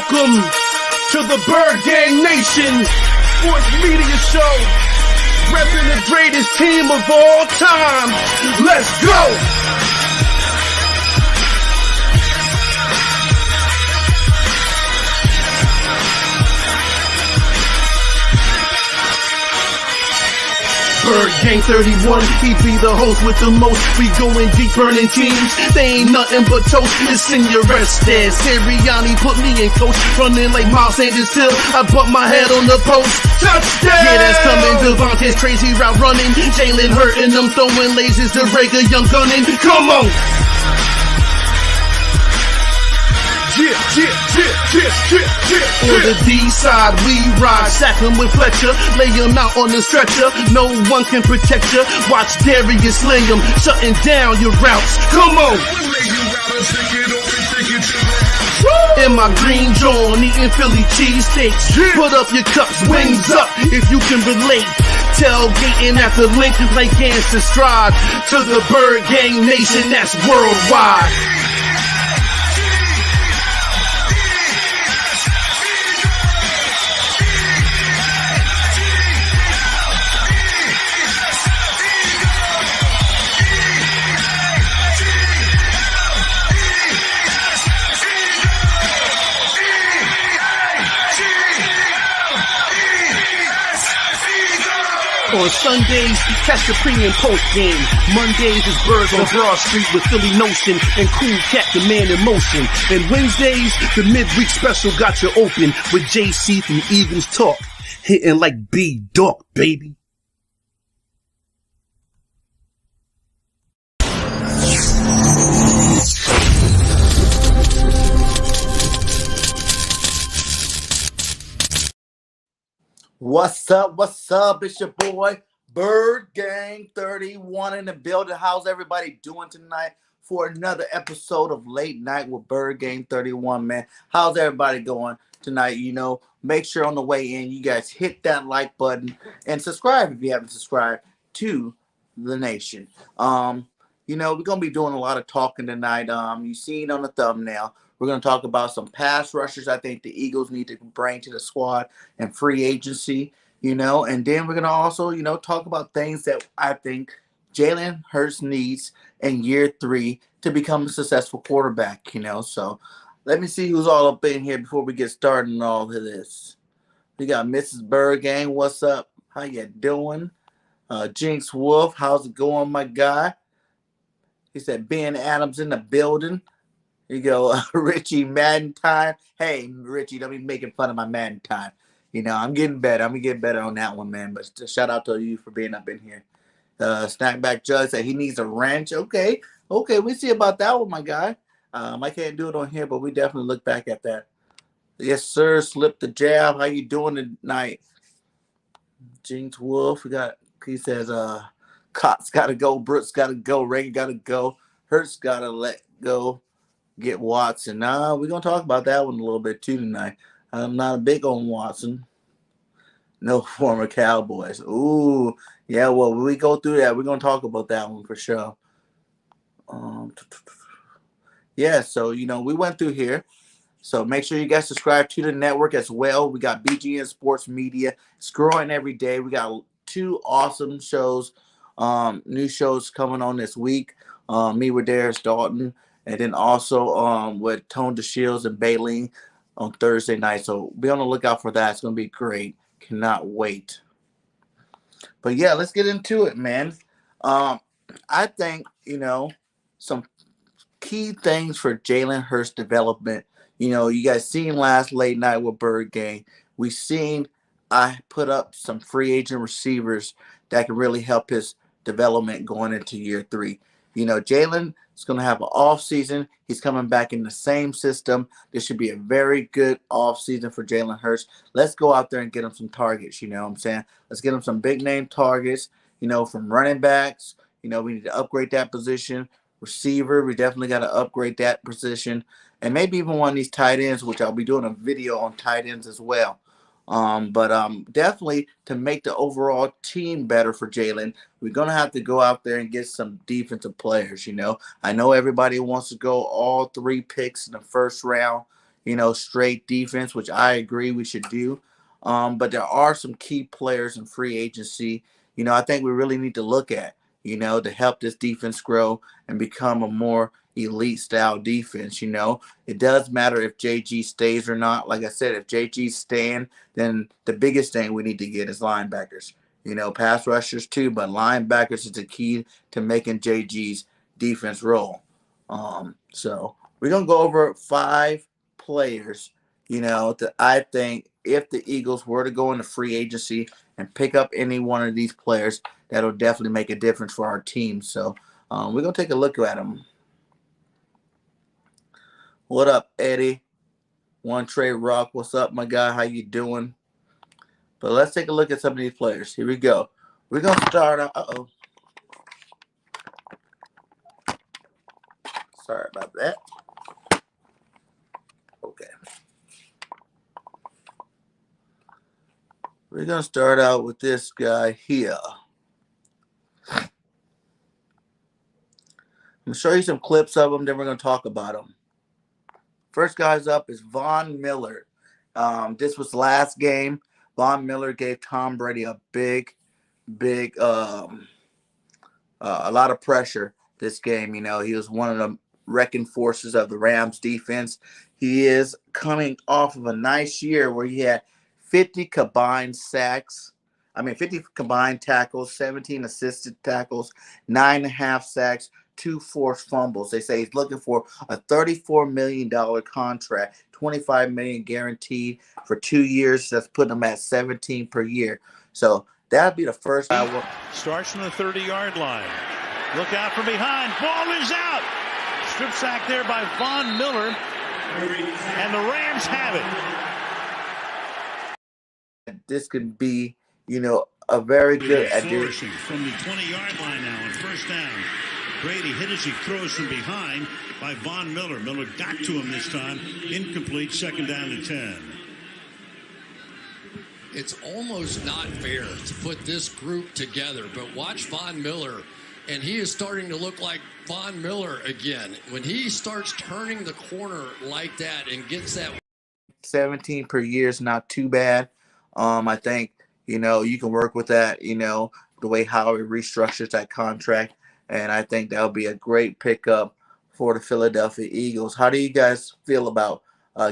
Welcome to the Bird Gang Nation Sports Media Show, repping the greatest team of all time. Let's go! Bird Gang 31, he be the host with the most. We going deep, burning teams. They ain't nothing but toast. It's in your Estes. Sirianni put me in coach, running like Miles Sanders Hill. I bumped my head on the post. Touchdown! Yeah, that's coming. Devonte's crazy route running. Jalen hurting them, throwing lasers to Rager, young gunning. Come on! On the D side, we ride, sack him with Fletcher, lay him out on the stretcher. No one can protect you. Watch Darius lay him, shutting down your routes. Come on! In my green John, eating Philly cheesesteaks. Put up your cups, wings up, if you can relate. Tailgating at the link like Gangsta Stride. To the Bird Gang Nation, that's worldwide. On Sundays, catch the pre and post game. Mondays is Birds on Broad Street with Philly Notion and Cool Cat the Man in Motion. And Wednesdays, the midweek special got you open with JC from Eagles Talk, hitting like B-Dog, baby. What's up? What's up? It's your boy, Bird Gang 31 in the building. How's everybody doing tonight for another episode of Late Night with Bird Gang 31, man? How's everybody going tonight? You know, make sure on the way in, you guys hit that like button and subscribe if you haven't subscribed to the nation. You know, we're going to be doing a lot of talking tonight. You seen on the thumbnail. We're going to talk about some pass rushers I think the Eagles need to bring to the squad and free agency, you know. And then we're going to also, you know, talk about things that I think Jalen Hurts needs in year 3 to become a successful quarterback, you know. So let me see who's all up in here before we get started on all of this. We got Mrs. Bird Gang. What's up? How you doing? Jinx Wolf. How's it going, my guy? He said Ben Adams in the building. Here you go, Richie Madden time. Hey, Richie, don't be making fun of my Madden time. You know, I'm getting better. I'm going to get better on that one, man. But just shout out to you for being up in here. Snackback Judge said he needs a wrench. Okay, we see about that one, my guy. I can't do it on here, but we definitely look back at that. Yes, sir. Slip the jab. How you doing tonight? Jinx Wolf. He says, Cox got to go. Brooks got to go. Reagan got to go. Hurts got to let go. Get Watson. We're going to talk about that one a little bit too tonight. I'm not big on Watson. No former Cowboys. Ooh, yeah, well, when we go through that, we're going to talk about that one for sure. Yeah, so, you know, we went through here. So make sure you guys subscribe to the network as well. We got BGN Sports Media. It's growing every day. We got 2 awesome shows, new shows coming on this week. Me with Darius Dalton. And then also with Tone DeShields and Bailey on Thursday night. So be on the lookout for that. It's going to be great. Cannot wait. But, yeah, let's get into it, man. I think, you know, some key things for Jalen Hurts' development. You know, you guys seen last Late Night with Bird Gang. We seen I put up some free agent receivers that can really help his development going into year 3. You know, Jalen is going to have an off season. He's coming back in the same system. This should be a very good off season for Jalen Hurts. Let's go out there and get him some targets, you know what I'm saying? Let's get him some big name targets, you know, from running backs. You know, we need to upgrade that position. Receiver, we definitely got to upgrade that position. And maybe even one of these tight ends, which I'll be doing a video on tight ends as well. But definitely to make the overall team better for Jalen, we're going to have to go out there and get some defensive players, you know. I know everybody wants to go all 3 picks in the first round, straight defense, which I agree we should do. But there are some key players in free agency, I think we really need to look at, to help this defense grow and become a more elite style defense. It does matter if JG stays or not. Like I said, if JG's staying, then the biggest thing we need to get is linebackers. Pass rushers too, but linebackers is the key to making JG's defense roll. So we're gonna go over 5 players, that I think if the Eagles were to go into free agency and pick up any one of these players, that'll definitely make a difference for our team. So we're gonna take a look at them. What up, Eddie? One Trey Rock, what's up, my guy? How you doing? But let's take a look at some of these players. Here we go. We're gonna start out. Sorry about that. Okay. We're gonna start out with this guy here. I'm gonna show you some clips of him, then we're gonna talk about him. First guy's up is Von Miller. This was last game. Von Miller gave Tom Brady a big, a lot of pressure this game. He was one of the wrecking forces of the Rams defense. He is coming off of a nice year where he had 50 combined sacks. 50 combined tackles, 17 assisted tackles, 9.5 sacks, 2 forced fumbles. They say he's looking for a $34 million contract, $25 million guaranteed for 2 years. That's putting him at 17 per year. So that'd be the first. Starts from the 30-yard line. Look out from behind. Ball is out. Strip sack there by Von Miller. And the Rams have it. This could be, a very good addition. From the 20-yard line now on first down. Brady hit as he throws from behind by Von Miller. Miller got to him this time. Incomplete, second down to 10. It's almost not fair to put this group together, but watch Von Miller, and he is starting to look like Von Miller again. When he starts turning the corner like that and gets that 17 per year is not too bad. I think, you can work with that, the way Howie restructures that contract. And I think that'll be a great pickup for the Philadelphia Eagles. How do you guys feel about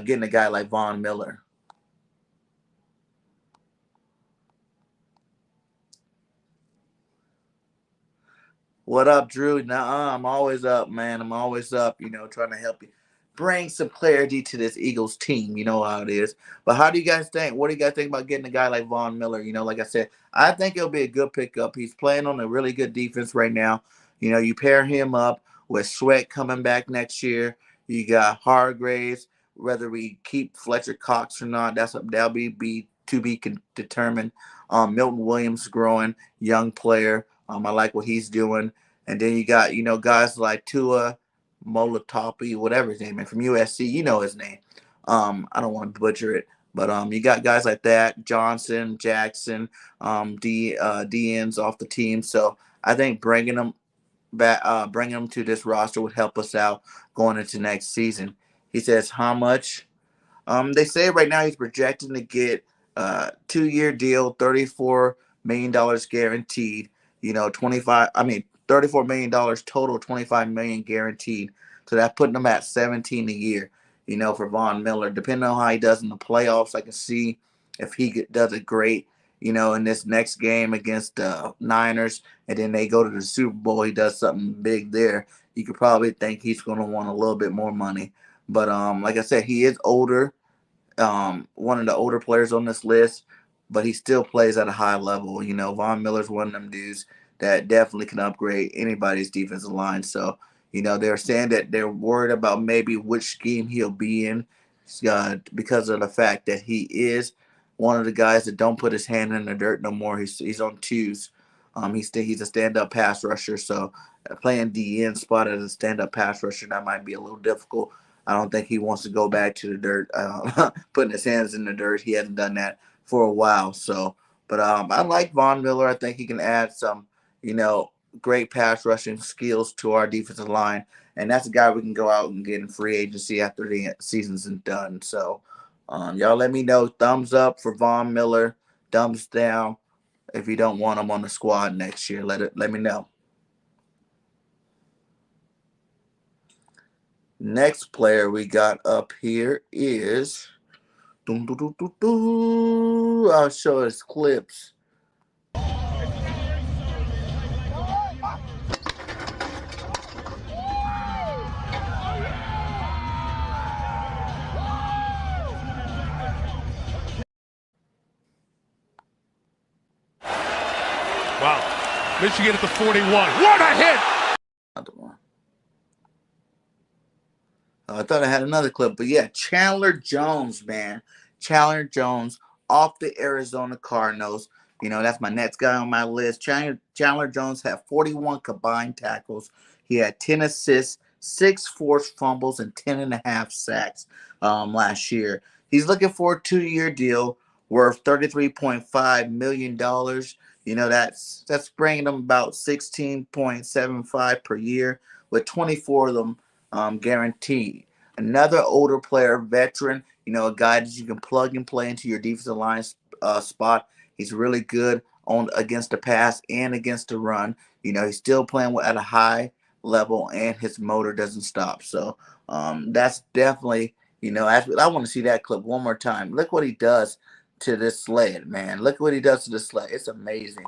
getting a guy like Von Miller? What up, Drew? I'm always up, man. I'm always up, trying to help you bring some clarity to this Eagles team. You know how it is. But how do you guys think? What do you guys think about getting a guy like Von Miller? Like I said, I think it'll be a good pickup. He's playing on a really good defense right now. You pair him up with Sweat coming back next year. You got Hargraves. Whether we keep Fletcher Cox or not, that'll be to be determined. Milton Williams growing, young player. I like what he's doing. And then you got, guys like Tua Molatopi, whatever his name is, from USC. You know his name. I don't want to butcher it. But you got guys like that, Johnson, Jackson, DNs off the team. So I think bringing them to this roster would help us out going into next season. He says, how much? They say right now he's projecting to get a 2-year deal, $34 million guaranteed. $34 million total, $25 million guaranteed. So that's putting him at 17 a year, for Von Miller. Depending on how he does in the playoffs, I can see if he does it great, in this next game against the Niners, and then they go to the Super Bowl, he does something big there. You could probably think he's going to want a little bit more money. But like I said, he is older, one of the older players on this list, but he still plays at a high level. Von Miller's one of them dudes that definitely can upgrade anybody's defensive line. So, they're saying that they're worried about maybe which scheme he'll be in because of the fact that he is one of the guys that don't put his hand in the dirt no more. He's on twos. He's a stand-up pass rusher. So playing DN spot as a stand-up pass rusher, that might be a little difficult. I don't think he wants to go back to the dirt, putting his hands in the dirt. He hasn't done that for a while. So, but I like Von Miller. I think he can add some, great pass rushing skills to our defensive line. And that's a guy we can go out and get in free agency after the season's done. So y'all let me know. Thumbs up for Von Miller. Thumbs down if you don't want him on the squad next year. Let me know. Next player we got up here is I'll show his clips. Wow. Michigan at the 41. What a hit! Another one. I thought I had another clip, but yeah, Chandler Jones, man. Chandler Jones off the Arizona Cardinals. You know, that's my next guy on my list. Chandler Jones had 41 combined tackles. He had 10 assists, 6 forced fumbles, and 10.5 sacks last year. He's looking for a 2-year deal worth $33.5 million. You know, that's bringing him about 16.75 per year, with 24 of them guaranteed. Another older player, veteran, you know, a guy that you can plug and play into your defensive line spot. He's really good against the pass and against the run. You know, he's still playing at a high level, and his motor doesn't stop. So that's definitely, you know, I want to see that clip one more time. Look what he does to this sled, man. Look what he does to the sled. It's amazing.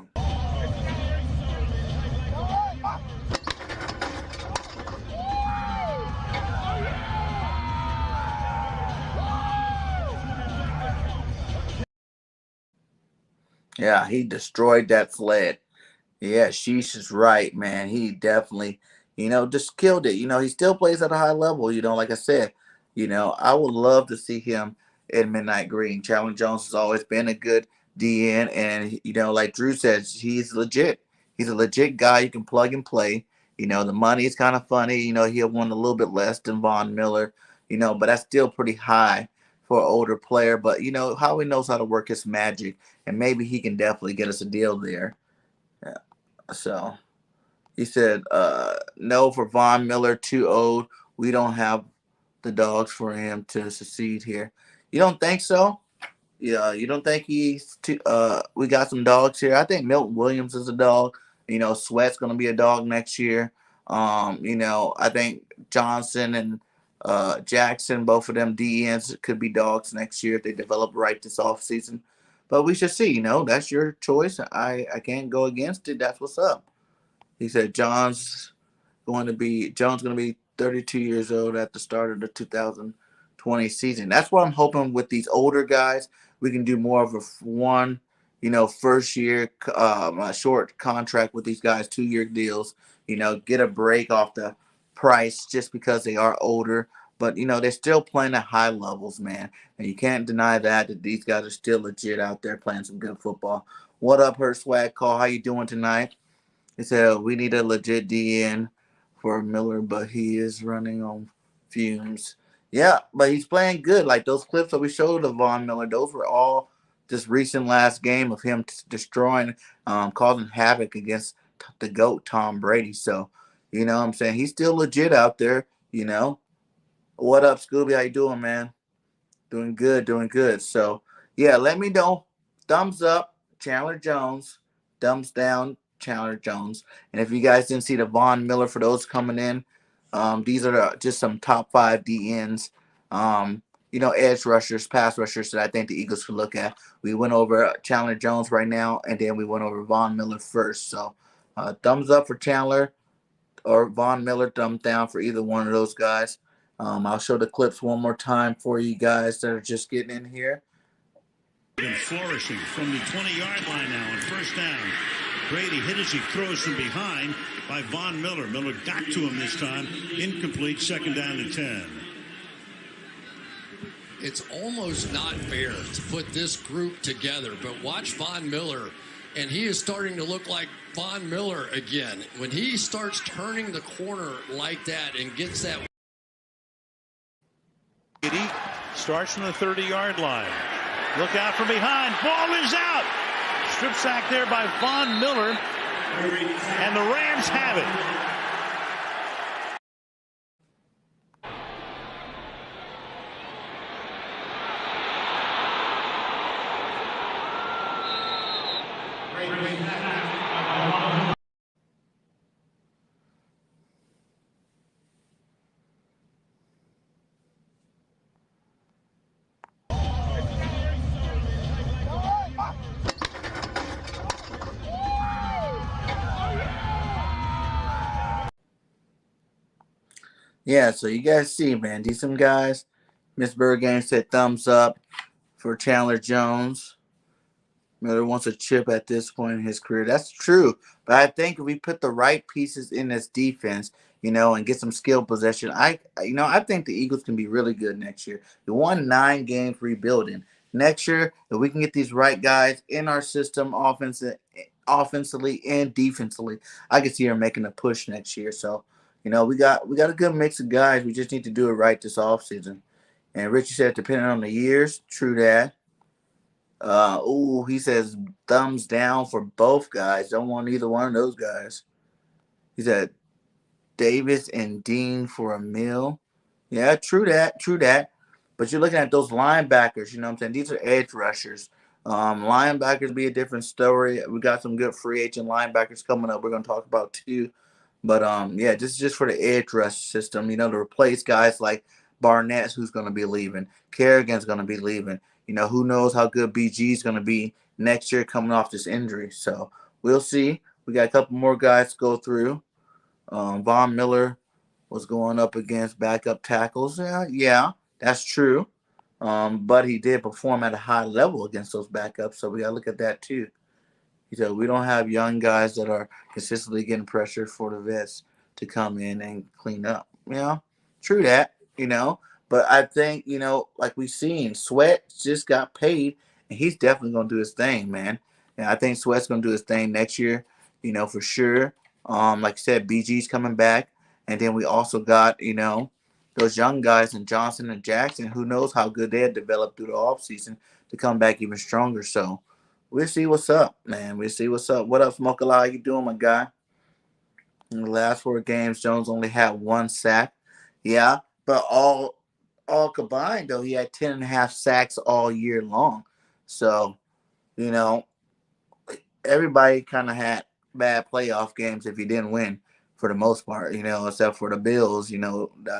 Yeah, he destroyed that sled. Yeah, Sheesh is right, man. He definitely, you know, just killed it. You know, he still plays at a high level. You know, like I said, you know, I would love to see him in Midnight Green. Chandler Jones has always been a good DN, and you know, like Drew says, he's legit. He's a legit guy you can plug and play. You know, the money is kind of funny. You know, he'll want a little bit less than Von Miller. You know, but that's still pretty high for an older player. But you know, how he knows how to work his magic, and maybe he can definitely get us a deal there. Yeah. So he said, no for Von Miller, too old. We don't have the dogs for him to succeed here. You don't think so? Yeah, you don't think he's too we got some dogs here? I think Milton Williams is a dog. You know, Sweat's gonna be a dog next year. You know, I think Johnson and Jackson, both of them DNs could be dogs next year if they develop right this offseason. But we should see, you know, that's your choice. I can't go against it. That's what's up. He said Jones going to be 32 years old at the start of the 2020 season. That's what I'm hoping with these older guys. We can do more of a one, you know, first year short contract with these guys, 2-year deals. You know, get a break off the price just because they are older. But, you know, they're still playing at high levels, man. And you can't deny that these guys are still legit out there playing some good football. What up, Her Swag Call? How you doing tonight? He said, we need a legit DN for Miller, but he is running on fumes. Yeah, but he's playing good. Like those clips that we showed of Von Miller, those were all this recent last game of him destroying, causing havoc against the GOAT, Tom Brady. So, you know what I'm saying? He's still legit out there, you know. What up, Scooby? How you doing, man? Doing good, doing good. So, yeah, let me know. Thumbs up, Chandler Jones. Thumbs down, Chandler Jones. And if you guys didn't see the Von Miller, for those coming in, these are just some top 5 DNs. You know, edge rushers, pass rushers that I think the Eagles could look at. We went over Chandler Jones right now, and then we went over Von Miller first. So, thumbs up for Chandler or Von Miller, thumbs down for either one of those guys. I'll show the clips one more time for you guys that are just getting in here. Been flourishing from the 20-yard line now on first down. Brady hit as he throws from behind by Von Miller. Miller got to him this time. Incomplete, second down and 10. It's almost not fair to put this group together, but watch Von Miller, and he is starting to look like Von Miller again. When he starts turning the corner like that and gets that. Starts from the 30-yard line. Look out from behind. Ball is out. Strip sack there by Von Miller. And the Rams have it. Yeah, so you guys see, man, decent guys. Miss BIRDGANG said thumbs up for Chandler Jones. Miller wants a chip at this point in his career. That's true. But I think if we put the right pieces in this defense, and get some skill possession, I think the Eagles can be really good next year. We won 9 games rebuilding. Next year, if we can get these right guys in our system, offensively and defensively, I can see her making a push next year. So, we got a good mix of guys. We just need to do it right this offseason. And Richie said, depending on the years, true that. He says thumbs down for both guys. Don't want either one of those guys. He said Davis and Dean for a meal. Yeah, true that. But you're looking at those linebackers, you know what I'm saying? These are edge rushers. Linebackers be a different story. We got some good free agent linebackers coming up we're going to talk about too. But, this is just for the edge rush system, to replace guys like Barnett, who's going to be leaving. Kerrigan's going to be leaving. Who knows how good BG is going to be next year coming off this injury. So we'll see. We got a couple more guys to go through. Von Miller was going up against backup tackles. Yeah, that's true. But he did perform at a high level against those backups. So we got to look at that too. He said, we don't have young guys that are consistently getting pressure for the vets to come in and clean up. True that, But I think, like we've seen, Sweat just got paid, and he's definitely going to do his thing, man. And I think Sweat's going to do his thing next year, for sure. Like I said, BG's coming back. And then we also got, those young guys in Johnson and Jackson. Who knows how good they had developed through the offseason to come back even stronger. So we'll see what's up, man. We'll see what's up. What up, Smoke-A-Lot? How you doing, my guy? In the last 4 games, Jones only had 1 sack. Yeah, but all combined, though, he had 10.5 sacks all year long. So, everybody kind of had bad playoff games if he didn't win for the most part, except for the Bills,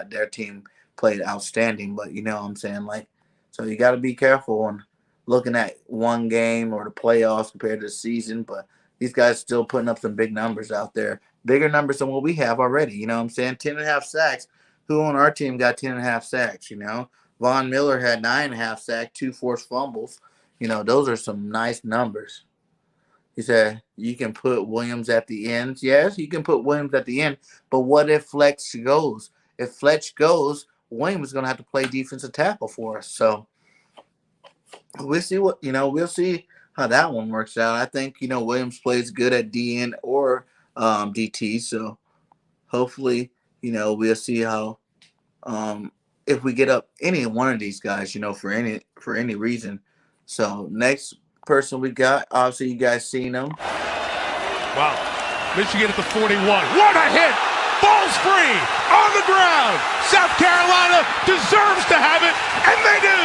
their team played outstanding. But, what I'm saying? So you got to be careful on looking at one game or the playoffs compared to the season. But these guys still putting up some big numbers out there, bigger numbers than what we have already. 10.5 sacks. Who on our team got 10.5 sacks, Von Miller had 9.5 sacks, 2 forced fumbles. Those are some nice numbers. He said, you can put Williams at the end. Yes, you can put Williams at the end. But what if Fletch goes? If Fletch goes, Williams is going to have to play defensive tackle for us. So we'll see we'll see how that one works out. I think, Williams plays good at DN or DT. So hopefully, we'll see how if we get up any one of these guys, for any reason. So next person we got, obviously you guys seen him. Wow. Michigan at the 41. What a hit! Ball's free on the ground. South Carolina deserves to have it, and they do.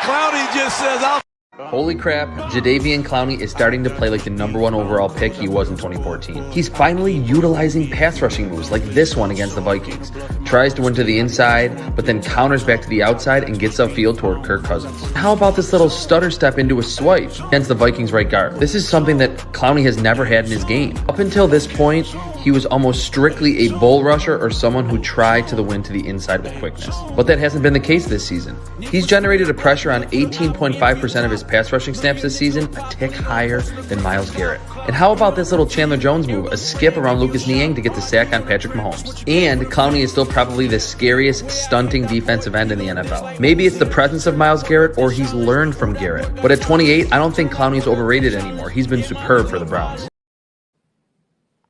Clowney just says, I'll. Holy crap, Jadeveon Clowney is starting to play like the #1 overall pick he was in 2014. He's finally utilizing pass rushing moves like this one against the Vikings. Tries to win to the inside, but then counters back to the outside and gets upfield toward Kirk Cousins. How about this little stutter step into a swipe against the Vikings right guard? This is something that Clowney has never had in his game. Up until this point, he was almost strictly a bull rusher or someone who tried to the win to the inside with quickness. But that hasn't been the case this season. He's generated a pressure on 18.5% of his pass rushing snaps this season, a tick higher than Myles Garrett. And how about this little Chandler Jones move, a skip around Lucas Niang to get the sack on Patrick Mahomes. And Clowney is still probably the scariest stunting defensive end in the NFL. Maybe it's the presence of Myles Garrett or he's learned from Garrett. But at 28, I don't think Clowney's overrated anymore. He's been superb for the Browns.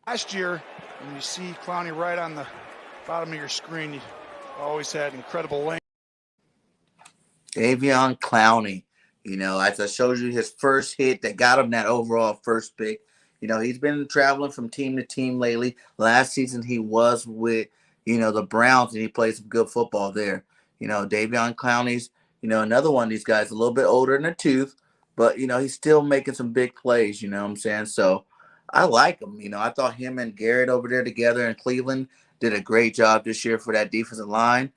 Last year, when you see Clowney right on the bottom of your screen, you always had incredible length. Jadeveon Clowney, as I showed you his first hit that got him that overall first pick. He's been traveling from team to team lately. Last season he was with, the Browns, and he played some good football there. Davion Clowney's, another one of these guys, a little bit older in the tooth, but, he's still making some big plays, you know what I'm saying? So I like him. I thought him and Garrett over there together in Cleveland did a great job this year for that defensive line.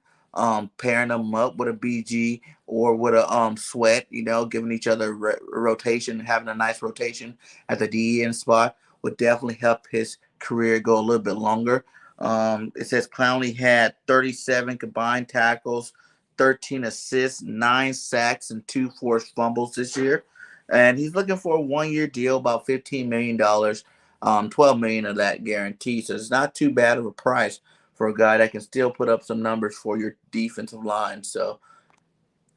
Pairing them up with a BG or with a Sweat, giving each other a rotation, having a nice rotation at the DEN spot would definitely help his career go a little bit longer. It says Clowney had 37 combined tackles, 13 assists, 9 sacks, and 2 forced fumbles this year. And he's looking for a 1-year deal, about $15 million, $12 million of that guaranteed. So it's not too bad of a price for a guy that can still put up some numbers for your defensive line. So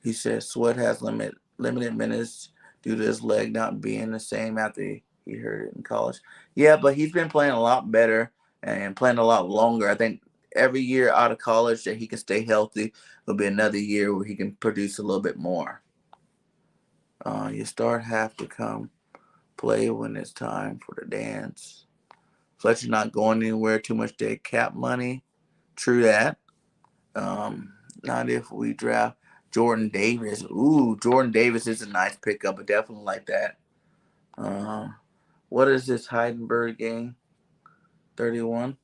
he says Sweat has limited minutes due to his leg not being the same after he hurt it in college. Yeah, but he's been playing a lot better and playing a lot longer. I think every year out of college that he can stay healthy will be another year where he can produce a little bit more. Your start have to come play when it's time for the dance. Fletcher not going anywhere, too much dead cap money. True that. Not if we draft Jordan Davis. Ooh, Jordan Davis is a nice pickup. I definitely like that. What is this Heidenberg game? 31?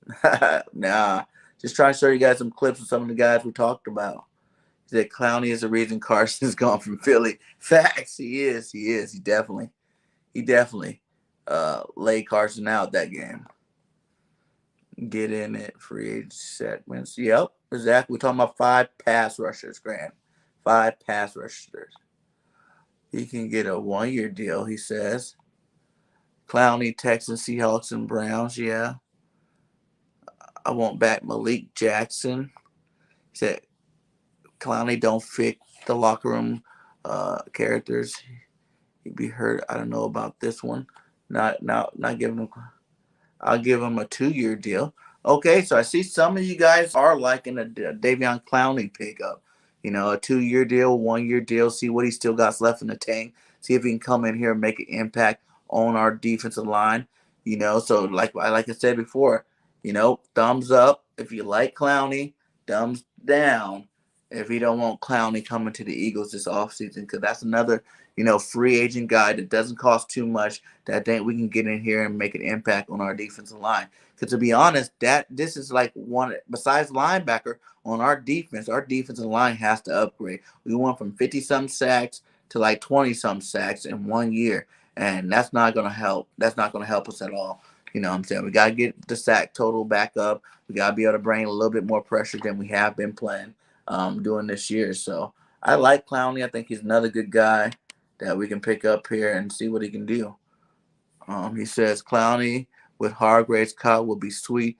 Nah. Just trying to show you guys some clips of some of the guys we talked about. He said Clowney is the reason Carson's gone from Philly. Facts. He is. He definitely laid Carson out that game. Get in it. Free agent segments. Yep. Exactly. We're talking about 5 pass rushers, Grant. 5 pass rushers. He can get a 1-year deal, he says. Clowney, Texans, Seahawks, and Browns. Yeah. I want back Malik Jackson. He said Clowney don't fit the locker room characters. He'd be hurt. I don't know about this one. Not giving him. I'll give him a 2-year deal. Okay, so I see some of you guys are liking a Davion Clowney pickup. A 2-year deal, 1-year deal. See what he still got left in the tank. See if he can come in here and make an impact on our defensive line. So like I said before, thumbs up if you like Clowney. Thumbs down if you don't want Clowney coming to the Eagles this offseason, because that's another, free agent guy that doesn't cost too much that I think we can get in here and make an impact on our defensive line. Because to be honest, this is like one, besides linebacker, on our defensive line has to upgrade. We went from 50-some sacks to like 20-some sacks in 1 year, and that's not going to help. That's not going to help us at all. You know what I'm saying? We got to get the sack total back up. We got to be able to bring a little bit more pressure than we have been playing doing this year. So I like Clowney. I think he's another good guy that we can pick up here and see what he can do. He says Clowney with Hargrave's cut will be sweet.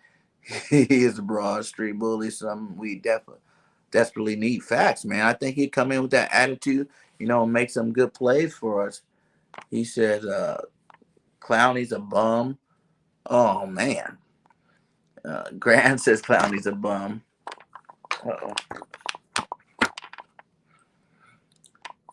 He is a Broad Street bully, something we desperately need. Facts, man. I think he'd come in with that attitude, and make some good plays for us. He says Clowney's a bum. Oh, man. Grant says Clowney's a bum. Uh-oh.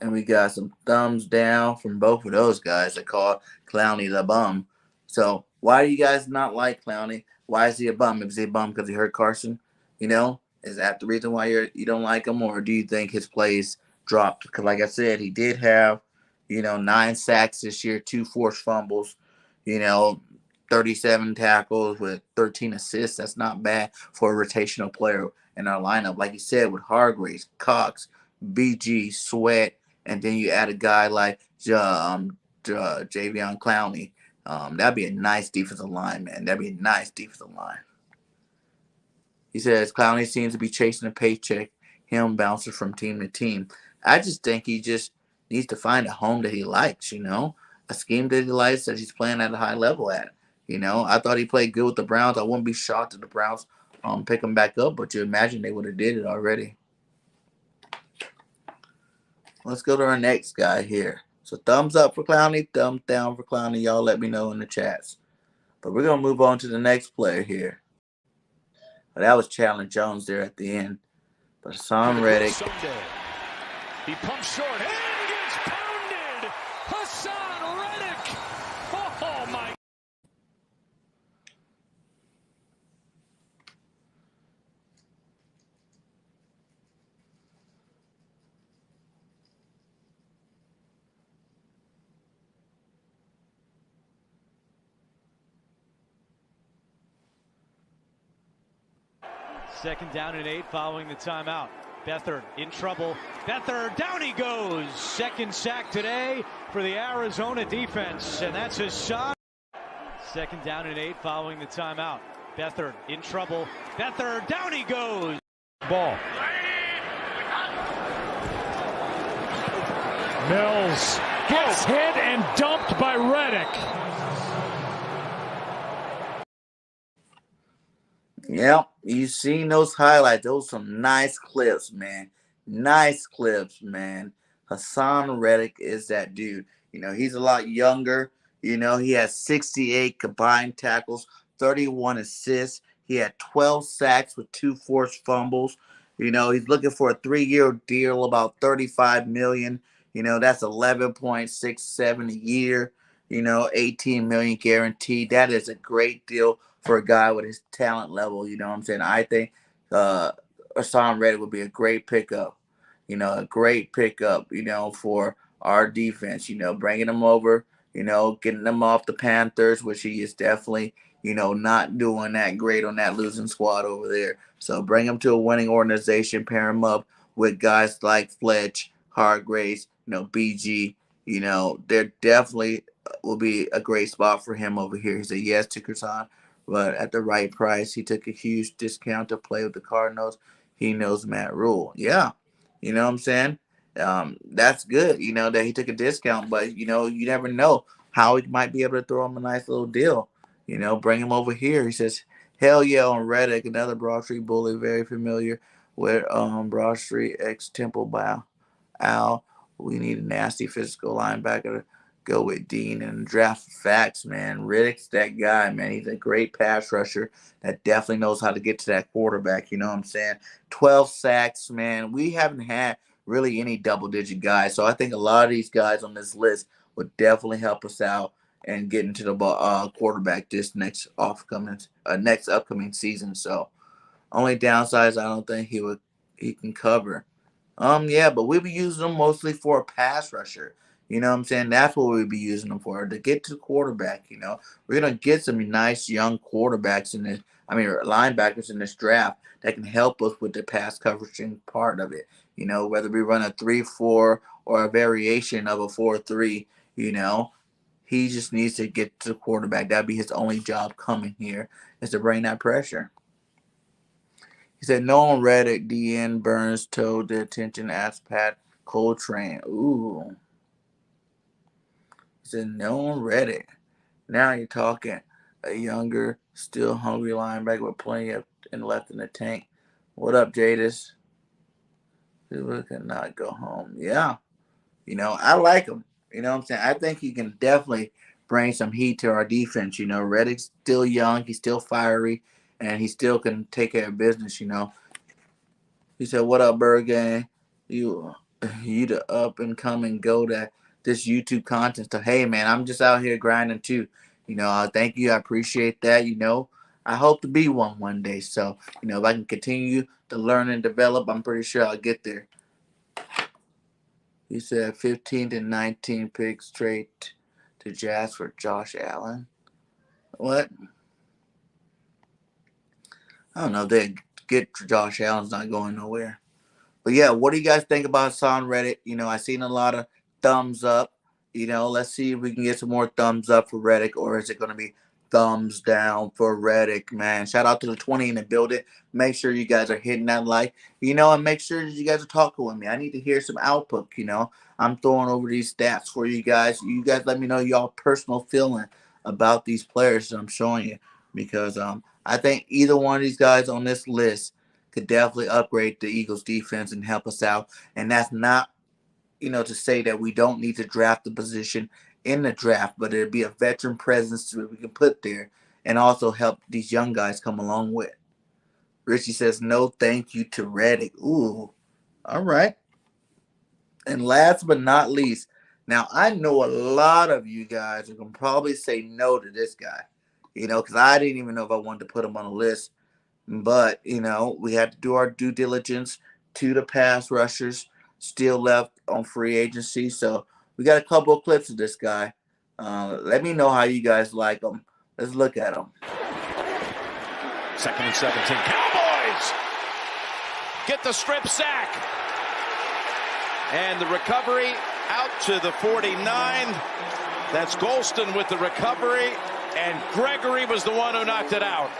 And we got some thumbs down from both of those guys that call Clowney the bum. So why do you guys not like Clowney? Why is he a bum? Is he a bum because he hurt Carson? Is that the reason why you don't like him? Or do you think his plays dropped? Because like I said, he did have, 9 sacks this year, 2 forced fumbles, 37 tackles with 13 assists. That's not bad for a rotational player in our lineup. Like you said, with Hargraves, Cox, BG, Sweat, and then you add a guy like Javion Clowney. That'd be a nice defensive line, man. That'd be a nice defensive line. He says Clowney seems to be chasing a paycheck, him bouncing from team to team. I just think he just needs to find a home that he likes, a scheme that he likes, that he's playing at a high level at. I thought he played good with the Browns. I wouldn't be shocked if the Browns pick him back up, but you imagine they would have did it already. Let's go to our next guy here. So thumbs up for Clowney, thumbs down for Clowney. Y'all let me know in the chats. But we're going to move on to the next player here. Well, that was Chandler Jones there at the end. But Hassan Reddick. He pumps short and gets pounded. Hassan Reddick. Oh, my. 2nd down and 8 following the timeout. Beathard in trouble. Beathard, down he goes. 2nd sack today for the Arizona defense, and that's his shot. 2nd down and 8 following the timeout. Beathard in trouble. Beathard, down he goes. Ball. Mills gets hit and dumped by Reddick. Yep, you seen those highlights. Those are some nice clips, man. Nice clips, man. Hassan Reddick is that dude. You know, he's a lot younger. You know, he has 68 combined tackles, 31 assists. He had 12 sacks with 2 forced fumbles. You know, he's looking for a 3-year deal, about $35 million. You know, that's 11.67 a year. You know, 18 million guaranteed. That is a great deal for a guy with his talent level. You know what I'm saying? I think Hassan Reddick would be a great pickup. You know, a great pickup, you know, for our defense. You know, bringing him over, you know, getting him off the Panthers, which he is definitely, you know, not doing that great on that losing squad over there. So bring him to a winning organization, pair him up with guys like Fletch, Hargraves, you know, BG. You know, there definitely will be a great spot for him over here. He said yes to Hassan, but at the right price. He took a huge discount to play with the Cardinals. He knows Matt Rule. Yeah, you know what I'm saying? That's good, you know, that he took a discount, but, you know, you never know how he might be able to throw him a nice little deal. You know, bring him over here. He says, hell yeah on Reddick, another Broad Street bully, very familiar with Broad Street ex-Temple Bow. Al, we need a nasty physical linebacker to go with Dean and draft facts, man. Riddick's that guy, man. He's a great pass rusher that definitely knows how to get to that quarterback. You know what I'm saying? 12 sacks, man. We haven't had really any double-digit guys, so I think a lot of these guys on this list would definitely help us out and get into the quarterback this next upcoming season. So only downsides I don't think he can cover. Yeah, but we'll be using them mostly for a pass rusher. You know what I'm saying? That's what we'll be using them for, to get to the quarterback. You know, we're gonna get some nice young quarterbacks linebackers in this draft that can help us with the pass coverage part of it. You know, whether we run a 3-4 or a variation of a 4-3. You know, he just needs to get to the quarterback. That'd be his only job coming here, is to bring that pressure. He said, no on Reddick, DN Burns told the attention, asked Pat Coltrane. Ooh. He said, no on Reddick. Now you're talking a younger, still hungry linebacker with plenty of left in the tank. What up, Jadis? People cannot go home. Yeah. You know, I like him. You know what I'm saying? I think he can definitely bring some heat to our defense. You know, Reddick's still young. He's still fiery. And he still can take care of business, you know. He said, what up, BIRDGANG? You the up and come and go to this YouTube content. So, hey, man, I'm just out here grinding too. You know, thank you. I appreciate that. You know, I hope to be one day. So, you know, if I can continue to learn and develop, I'm pretty sure I'll get there. He said 15 to 19 picks straight to Jazz for Josh Allen. What? I don't know if they get Josh Allen's not going nowhere. But, yeah, what do you guys think about Hassan Reddick? You know, I've seen a lot of thumbs up. You know, let's see if we can get some more thumbs up for Reddick, or is it going to be thumbs down for Reddick, man? Shout out to the 20 in the building. Make sure you guys are hitting that like, you know, and make sure that you guys are talking with me. I need to hear some output, you know. I'm throwing over these stats for you guys. You guys let me know y'all personal feeling about these players that I'm showing you, because I think either one of these guys on this list could definitely upgrade the Eagles defense and help us out. And that's not, you know, to say that we don't need to draft the position in the draft, but it'd be a veteran presence that we can put there and also help these young guys come along with. Richie says, no thank you to Reddick. Ooh, all right. And last but not least, now I know a lot of you guys are going to probably say no to this guy, you know, because I didn't even know if I wanted to put him on a list. But, you know, we had to do our due diligence to the pass rushers still left on free agency. So we got a couple of clips of this guy. Let me know how you guys like him. Let's look at him. 2nd and 17. Cowboys get the strip sack. And the recovery out to the 49. That's Golston with the recovery, and Gregory was the one who knocked it out.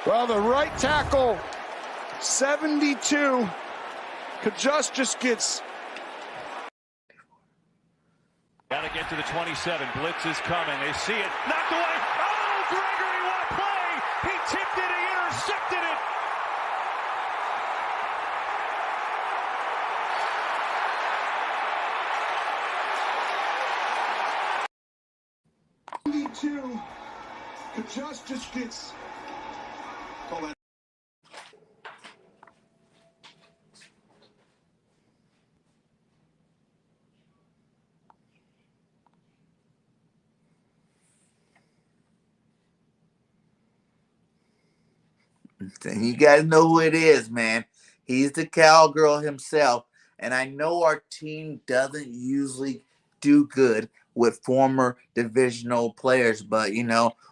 Well, the right tackle, 72, just gets. Got to get to the 27. Blitz is coming. They see it. Knocked away. Oh, Gregory, what a play! He tipped it. He intercepted it. Just gets. Call that. You guys know who it is, man. He's the cowgirl himself. And I know our team doesn't usually do good with former divisional players, but,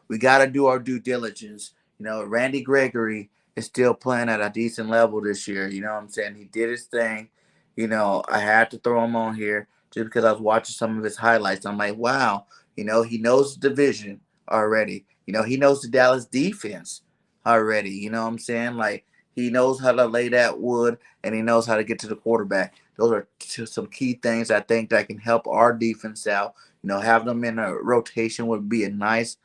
we got to do our due diligence. Randy Gregory is still playing at a decent level this year. You know what I'm saying? He did his thing. I had to throw him on here just because I was watching some of his highlights. I'm like, wow, he knows the division already. He knows the Dallas defense already. You know what I'm saying? Like, he knows how to lay that wood, and he knows how to get to the quarterback. Those are some key things I think that can help our defense out. Have them in a rotation would be a nice,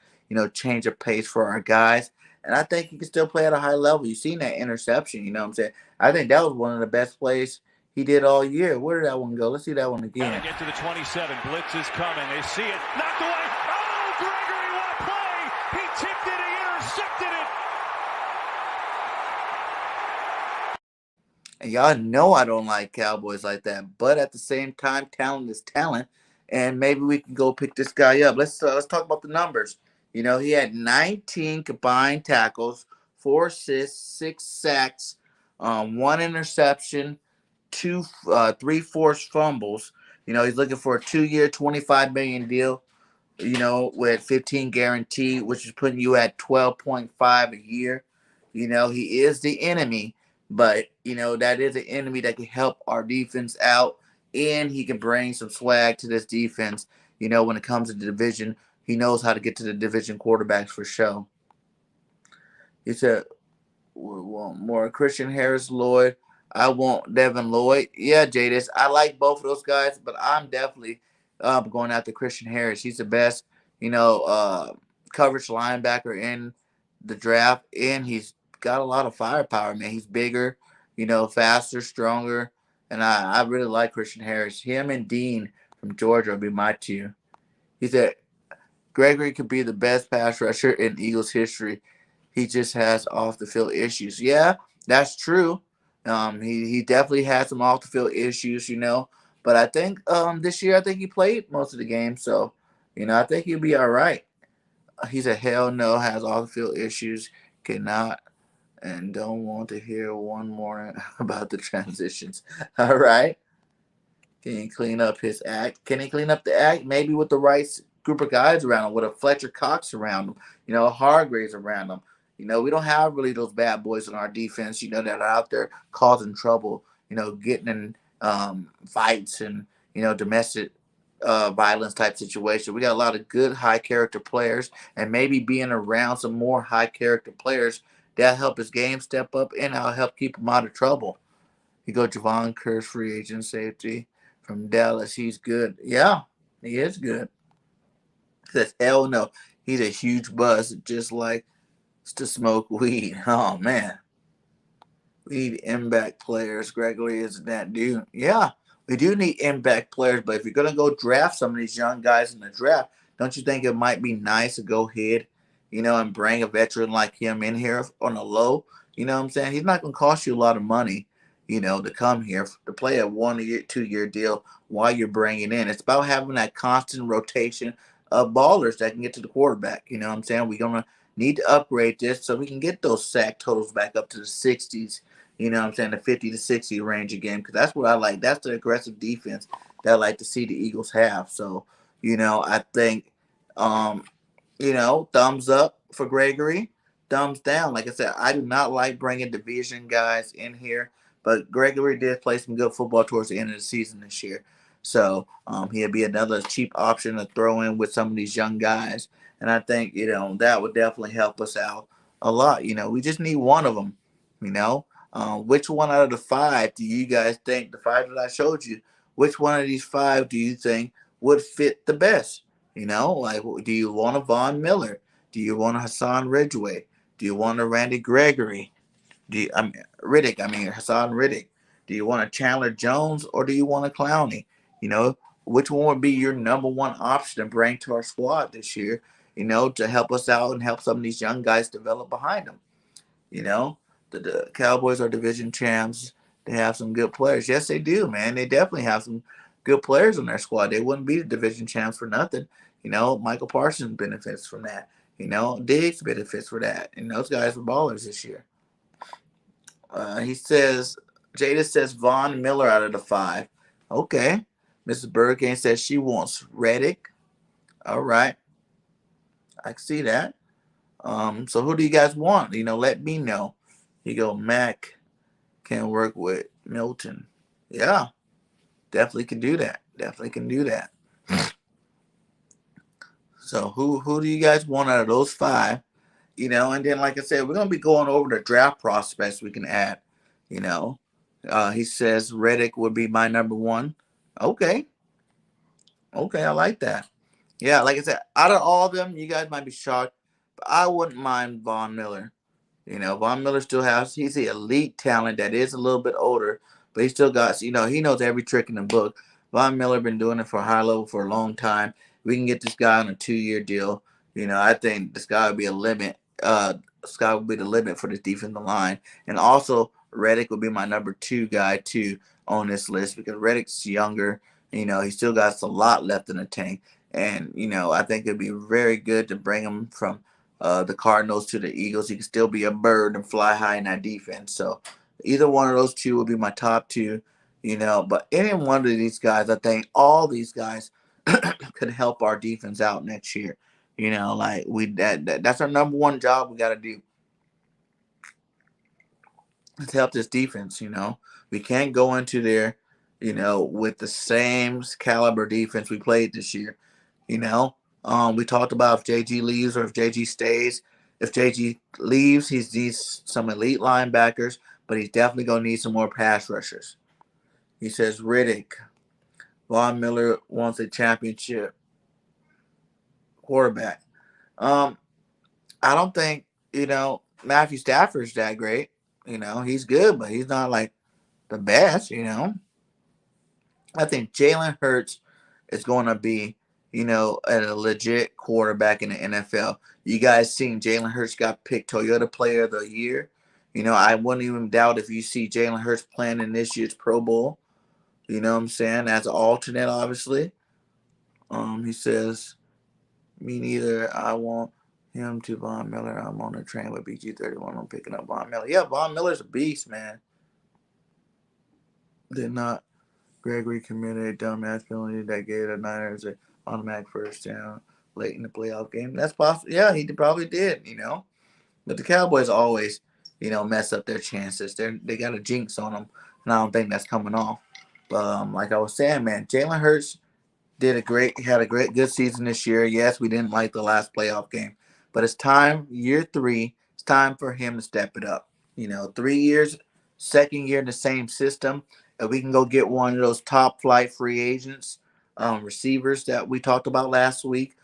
change of pace for our guys. And I think he can still play at a high level. You've seen that interception, you know what I'm saying? I think that was one of the best plays he did all year. Where did that one go? Let's see that one again. Got to get to the 27. Blitz is coming. They see it. Knocked away. Oh, Gregory, what a play! He tipped it. He intercepted it. And y'all know I don't like Cowboys like that. But at the same time, talent is talent. And maybe we can go pick this guy up. Let's talk about the numbers. He had 19 combined tackles, 4 assists, 6 sacks, 1 interception, 3 forced fumbles. He's looking for a 2-year, $25 million deal, with 15 guaranteed, which is putting you at 12.5 a year. He is the enemy, but, that is an enemy that can help our defense out, and he can bring some swag to this defense. When it comes to the division, he knows how to get to the division quarterbacks for sure. He said, we want more Christian Harris Lloyd. I want Devin Lloyd. Yeah, Jadis, I like both of those guys, but I'm definitely going after Christian Harris. He's the best, coverage linebacker in the draft, and he's got a lot of firepower, man. He's bigger, faster, stronger, and I really like Christian Harris. Him and Dean from Georgia will be my two. He said, Gregory could be the best pass rusher in Eagles history. He just has off-the-field issues. Yeah, that's true. He definitely had some off-the-field issues, But I think this year, I think he played most of the game. So, I think he'll be all right. He said, hell no, has off-the-field issues, cannot, and don't want to hear one more about the transitions. All right. Can he clean up his act? Can he clean up the act? Maybe with the right group of guys around him, with a Fletcher Cox around him, Hargraves around him. We don't have really those bad boys in our defense, that are out there causing trouble, getting in fights and, domestic violence type situation. We got a lot of good high character players, and maybe being around some more high character players that'll help his game step up, and I'll help keep him out of trouble. You go Javon Curse, free agent safety from Dallas. He's good. Yeah, he is good. Says, hell no. He's a huge buzz, just like to smoke weed. Oh, man. We need impact players. Gregory is that dude. Yeah, we do need impact players, but if you're going to go draft some of these young guys in the draft, don't you think it might be nice to go ahead, and bring a veteran like him in here on a low? You know what I'm saying? He's not going to cost you a lot of money, to come here to play a 1-year, 2-year deal while you're bringing in. It's about having that constant rotation of ballers that can get to the quarterback. You know what I'm saying? We're going to need to upgrade this so we can get those sack totals back up to the 60s, the 50 to 60 range again, because that's what I like. That's the aggressive defense that I like to see the Eagles have. So, I think, thumbs up for Gregory. thumbs down. Like I said, I do not like bringing division guys in here, but Gregory did play some good football towards the end of the season this year. So he'll be another cheap option to throw in with some of these young guys. And I think, that would definitely help us out a lot. We just need one of them, Which one out of the 5 do you guys think, the 5 that I showed you, which one of these 5 do you think would fit the best? Like, do you want a Von Miller? Do you want a Hassan Ridgeway? Do you want a Randy Gregory? Hassan Riddick. Do you want a Chandler Jones or do you want a Clowney? Which one would be your number one option to bring to our squad this year, to help us out and help some of these young guys develop behind them? The Cowboys are division champs. They have some good players. Yes, they do, man. They definitely have some good players on their squad. They wouldn't be the division champs for nothing. Michael Parsons benefits from that. Diggs benefits for that. And those guys were ballers this year. Jada says Von Miller out of the 5. Okay. Mrs. BIRDGANG says she wants Reddick. All right. I can see that. So who do you guys want? Let me know. You go, Mac can work with Milton. Yeah. Definitely can do that. So who do you guys want out of those 5? And then, like I said, we're going to be going over the draft prospects we can add. He says Reddick would be my number 1. Okay, I like that. Yeah, like I said, out of all of them, you guys might be shocked, but I wouldn't mind Von Miller. Von Miller he's the elite talent that is a little bit older, but he still got, he knows every trick in the book. Von Miller been doing it for a high level for a long time. We can get this guy on a 2-year deal. I think the sky would be a limit. Sky would be the limit for this defensive line. And also, Reddick would be my number 2 guy, too, on this list because Reddick's younger. He still got a lot left in the tank. And, I think it'd be very good to bring him from the Cardinals to the Eagles. He can still be a bird and fly high in that defense. So either one of those 2 would be my top 2, But any one of these guys, I think all these guys could help our defense out next year. That's our number 1 job we got to do. Let's help this defense, We can't go into there, with the same caliber defense we played this year. We talked about if JG leaves or if JG stays. If JG leaves, he needs some elite linebackers, but he's definitely going to need some more pass rushers. He says Riddick. Von Miller wants a championship quarterback. I don't think, Matthew Stafford's that great. He's good, but he's not like the best, I think Jalen Hurts is going to be, a legit quarterback in the NFL. You guys seen Jalen Hurts got picked Toyota Player of the Year. I wouldn't even doubt if you see Jalen Hurts playing in this year's Pro Bowl. You know what I'm saying? As an alternate, obviously. He says, me neither. I want him to Von Miller. I'm on the train with BG31. I'm picking up Von Miller. Yeah, Von Miller's a beast, man. Did not Gregory committed a dumbass penalty that gave the Niners an automatic first down late in the playoff game? That's possible. Yeah, he probably did, But the Cowboys always, mess up their chances. They got a jinx on them, and I don't think that's coming off. But like I was saying, man, Jalen Hurts had a good season this year. Yes, we didn't like the last playoff game, but it's time, year 3, it's time for him to step it up. 3 years, second year in the same system. If we can go get one of those top flight free agents, receivers that we talked about last week,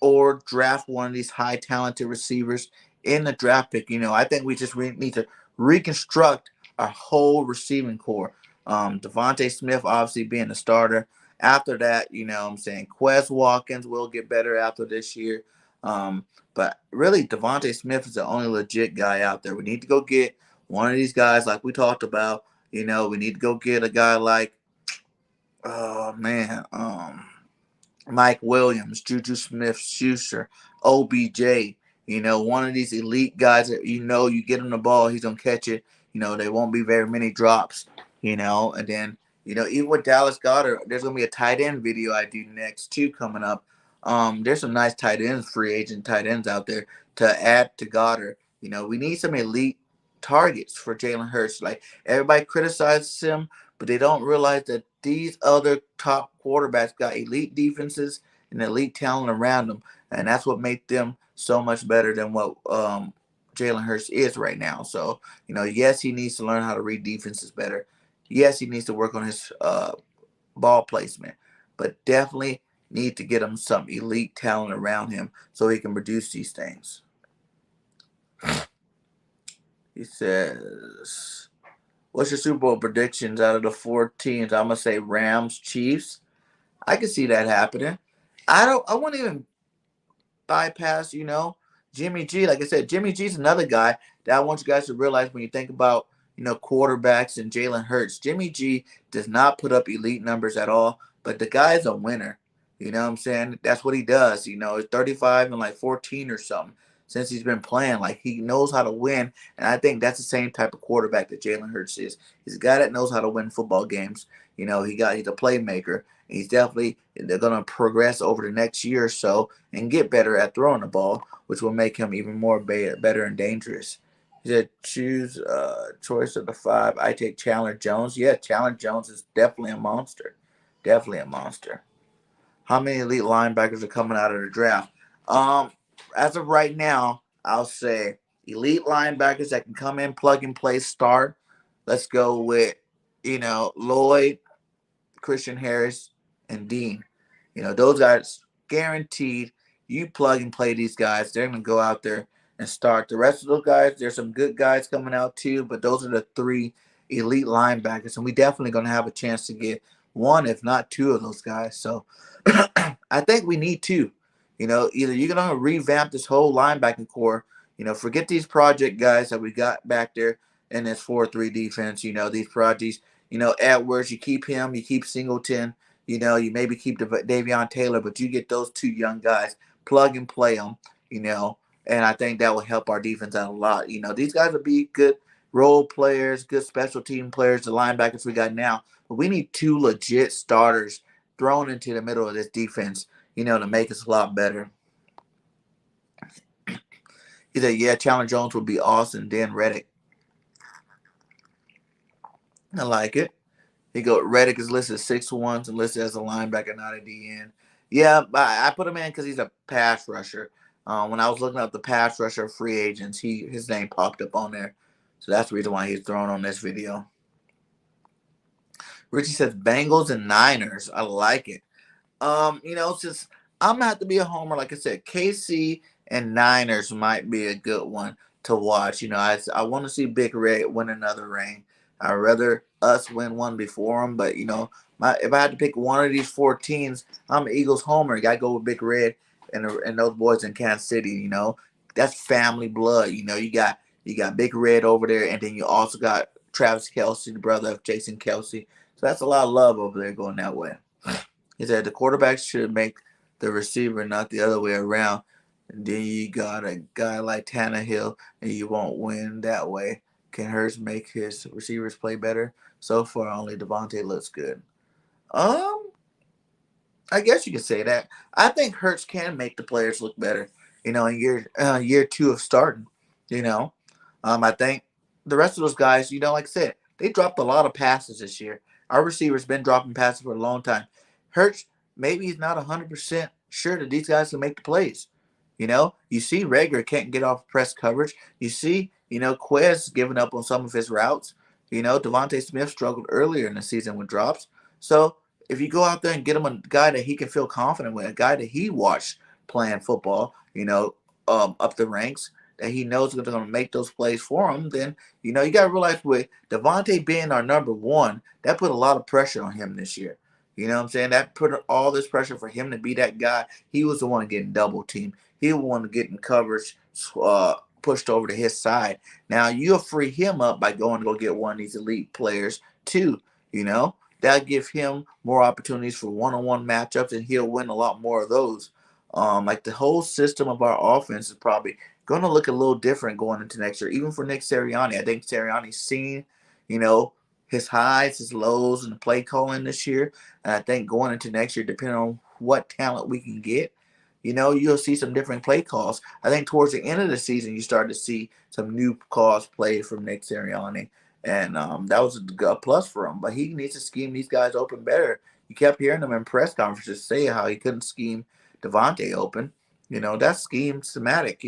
or draft one of these high talented receivers in the draft pick. I think we just need to reconstruct our whole receiving core. Devonte Smith obviously being the starter. After that, I'm saying Quez Watkins will get better after this year. But really, Devonte Smith is the only legit guy out there. We need to go get one of these guys like we talked about. We need to go get a guy like, Mike Williams, Juju Smith-Schuster, OBJ. One of these elite guys that you get him the ball, he's going to catch it. There won't be very many drops, And then, even with Dallas Goedert, there's going to be a tight end video I do next, too, coming up There's some nice tight ends, free agent tight ends out there to add to Goddard. We need some elite targets for Jalen Hurts. Like everybody criticizes him, but they don't realize that these other top quarterbacks got elite defenses and elite talent around them, and that's what made them so much better than what Jalen Hurts is right now. So yes, he needs to learn how to read defenses better. Yes, he needs to work on his ball placement, but definitely need to get him some elite talent around him so he can produce these things. He says, what's your Super Bowl predictions out of the 4 teams? I'm going to say Rams, Chiefs. I can see that happening. I won't even bypass, Jimmy G. Like I said, Jimmy G's another guy that I want you guys to realize when you think about, quarterbacks and Jalen Hurts. Jimmy G does not put up elite numbers at all, but the guy's a winner. You know what I'm saying? That's what he does. He's 35 and like 14 or something since he's been playing. Like he knows how to win, and I think that's the same type of quarterback that Jalen Hurts is. He's a guy that knows how to win football games. He's a playmaker. He's definitely they're gonna progress over the next year or so and get better at throwing the ball, which will make him even more better and dangerous. He said, choose choice of the 5. I take Chandler Jones. Yeah, Chandler Jones is definitely a monster. Definitely a monster. How many elite linebackers are coming out of the draft? As of right now, I'll say elite linebackers that can come in, plug and play, start. Let's go with, Lloyd, Christian Harris, and Dean. Those guys guaranteed. You plug and play these guys, they're going to go out there and start. The rest of those guys, there's some good guys coming out too, but those are the 3 elite linebackers, and we definitely going to have a chance to get 1, if not 2 of those guys. So I think we need 2. Either you're going to revamp this whole linebacking core, forget these project guys that we got back there in this 4-3 defense, these projects, Edwards, you keep him, you keep Singleton, you maybe keep Davion Taylor, but you get those 2 young guys, plug and play them, and I think that will help our defense out a lot. These guys will be good role players, good special team players, the linebackers we got now, but we need 2 legit starters thrown into the middle of this defense, to make us a lot better. He said, yeah, Chandler Jones would be awesome, then Reddick. I like it. Reddick is listed as 6'1" and listed as a linebacker, not a DN. Yeah, I put him in because he's a pass rusher. When I was looking up the pass rusher free agents, his name popped up on there. So that's the reason why he's thrown on this video. Richie says Bengals and Niners. I like it. Since I'm going to have to be a homer, like I said, KC and Niners might be a good one to watch. I want to see Big Red win another ring. I'd rather us win one before them, but if I had to pick one of these 4 teams, I'm an Eagles homer. You got to go with Big Red and those boys in Kansas City. That's family blood. You got Big Red over there, and then you also got Travis Kelce, the brother of Jason Kelce. So that's a lot of love over there going that way. He said the quarterback should make the receiver, not the other way around. And then you got a guy like Tannehill, and you won't win that way. Can Hurts make his receivers play better? So far, only Devonte looks good. I guess you could say that. I think Hurts can make the players look better. In year 2 of starting. I think the rest of those guys, like I said, they dropped a lot of passes this year. Our receivers been dropping passes for a long time. Hurts, maybe he's not 100% sure that these guys can make the plays. You see Rager can't get off press coverage. You see, Quez giving up on some of his routes. Devonte Smith struggled earlier in the season with drops. So if you go out there and get him a guy that he can feel confident with, a guy that he watched playing football, up the ranks, that he knows is going to make those plays for him, then, you got to realize with Devonte being our number 1, that put a lot of pressure on him this year. You know what I'm saying? That put all this pressure for him to be that guy. He was the one getting double teamed. He was the one getting coverage pushed over to his side. Now, you'll free him up by going to go get one of these elite players too, That'll give him more opportunities for one-on-one matchups, and he'll win a lot more of those. Like the whole system of our offense is probably going to look a little different going into next year, even for Nick Sirianni. I think Sirianni's seen, his highs, his lows, and the play calling this year. And I think going into next year, depending on what talent we can get, you'll see some different play calls. I think towards the end of the season, you start to see some new calls played from Nick Sirianni, and that was a plus for him. But he needs to scheme these guys open better. You kept hearing him in press conferences say how he couldn't scheme Devonte open. That's scheme schematic.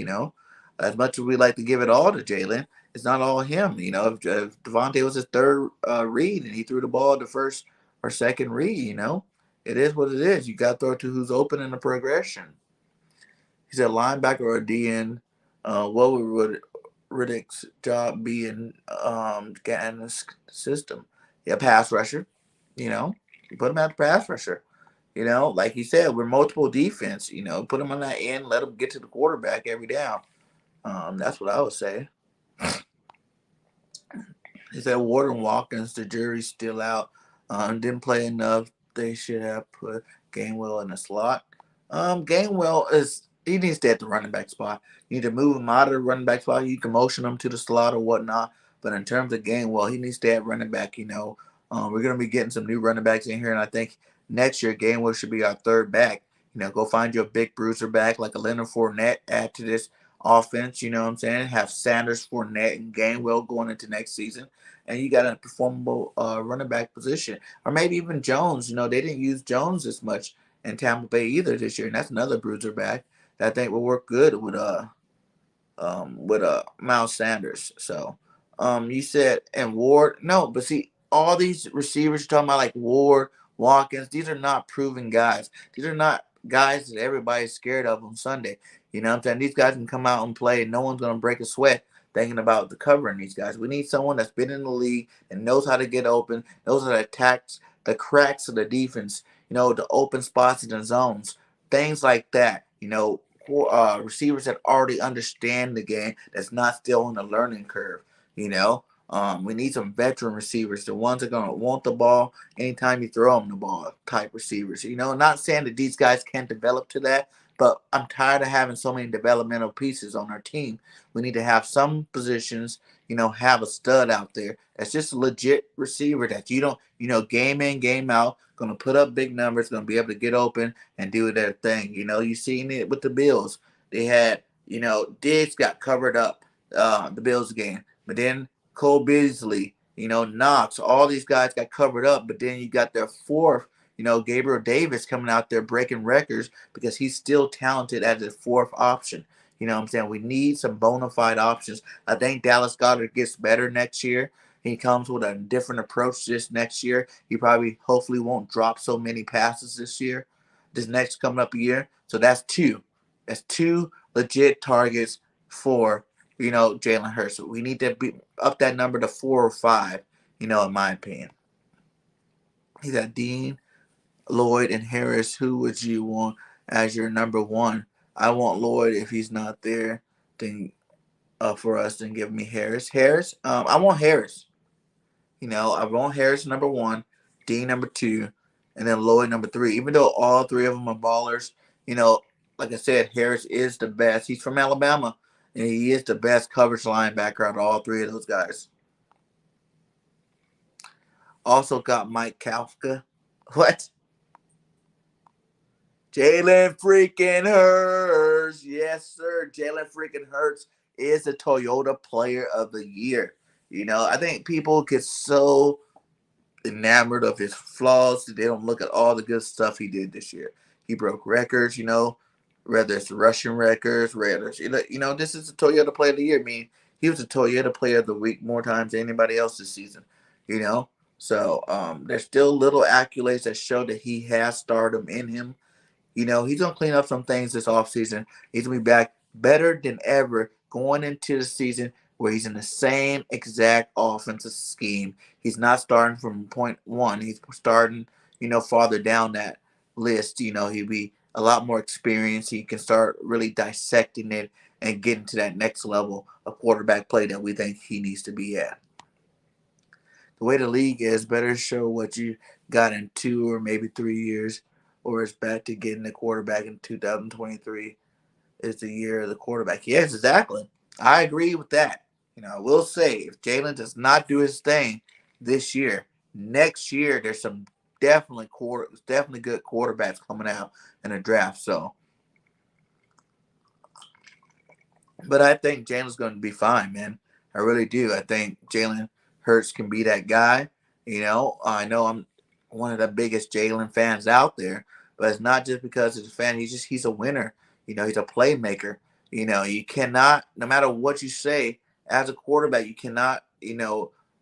As much as we like to give it all to Jalen, it's not all him. If Devonte was his third read and he threw the ball the first or second read, it is what it is. You got to throw it to who's open in the progression. He said linebacker or DN. What would Riddick's job be in getting the system? Yeah, pass rusher. You put him at the pass rusher. Like he said, we're multiple defense. Put him on that end, let him get to the quarterback every down. That's what I would say. He said Warden Watkins, the jury's still out. Didn't play enough. They should have put Gainwell in the slot. Gainwell he needs to stay at the running back spot. You need to move him out of the running back spot. You can motion him to the slot or whatnot. But in terms of Gainwell, he needs to stay at running back. We're gonna be getting some new running backs in here, and I think next year Gainwell should be our third back. Go find you a big bruiser back like a Leonard Fournette. Add to this offense. You know what I'm saying? Have Sanders, Fournette, and Gainwell going into next season. And you got a performable running back position. Or maybe even Jones. They didn't use Jones as much in Tampa Bay either this year. And that's another bruiser back that I think will work good with Miles Sanders. So you said, and Ward. No, but see, all these receivers you're talking about like Ward, Watkins, these are not proven guys. These are not guys that everybody's scared of on Sunday. You know what I'm saying? These guys can come out and play, and no one's going to break a sweat thinking about the covering these guys. We need someone that's been in the league and knows how to get open, knows how to attack the cracks of the defense, the open spots in the zones, things like that. Receivers that already understand the game that's not still on the learning curve. We need some veteran receivers, the ones that are going to want the ball anytime you throw them the ball type receivers. Not saying that these guys can't develop to that, but I'm tired of having so many developmental pieces on our team. We need to have some positions, have a stud out there that's just a legit receiver that you don't, game in, game out, going to put up big numbers, going to be able to get open and do their thing. You seen it with the Bills. They had, Diggs got covered up the Bills game, but then Cole Beasley, Knox, all these guys got covered up, but then you got their fourth, Gabriel Davis coming out there breaking records because he's still talented as a fourth option. You know what I'm saying? We need some bona fide options. I think Dallas Goedert gets better next year. He comes with a different approach this next year. He probably, hopefully, won't drop so many passes this next coming up year. So that's two. That's two legit targets for, Jalen Hurts. So we need to be up that number to 4 or 5, in my opinion. He's at Dean, Lloyd, and Harris. Who would you want as your number one? I want Lloyd. If he's not there, then for us, then give me Harris. I want Harris. I want Harris number 1, Dean number 2, and then Lloyd number 3. Even though all 3 of them are ballers, like I said, Harris is the best. He's from Alabama, and he is the best coverage linebacker out of all 3 of those guys. Also got Mike Kafka. What? Jalen freaking Hurts. Yes, sir. Jalen freaking Hurts is the Toyota Player of the Year. I think people get so enamored of his flaws that they don't look at all the good stuff he did this year. He broke records, whether it's rushing records, this is the Toyota Player of the Year. I mean, he was the Toyota Player of the Week more times than anybody else this season, So there's still little accolades that show that he has stardom in him. He's going to clean up some things this offseason. He's going to be back better than ever going into the season where he's in the same exact offensive scheme. He's not starting from point 1. He's starting, farther down that list. He'll be a lot more experienced. He can start really dissecting it and getting to that next level of quarterback play that we think he needs to be at. The way the league is, better show what you got in 2 or maybe 3 years, or it's back to getting the quarterback in 2023 is the year of the quarterback. Yes, exactly. I agree with that. I will say, if Jalen does not do his thing this year, next year there's some definitely good quarterbacks coming out in the draft. So But I think Jalen's going to be fine, man. I really do. I think Jalen Hurts can be that guy. I know I'm one of the biggest Jalen fans out there, but it's not just because he's a fan. He's a winner. He's a playmaker. You cannot, no matter what you say, as a quarterback, you cannot,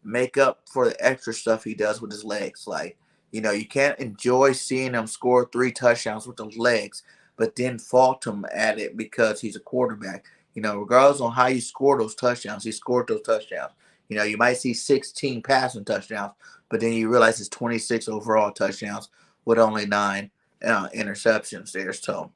make up for the extra stuff he does with his legs. Like, you can't enjoy seeing him score 3 touchdowns with those legs, but then fault him at it because he's a quarterback. Regardless on how you score those touchdowns, he scored those touchdowns. You might see 16 passing touchdowns, but then you realize it's 26 overall touchdowns with only 9 interceptions there. So,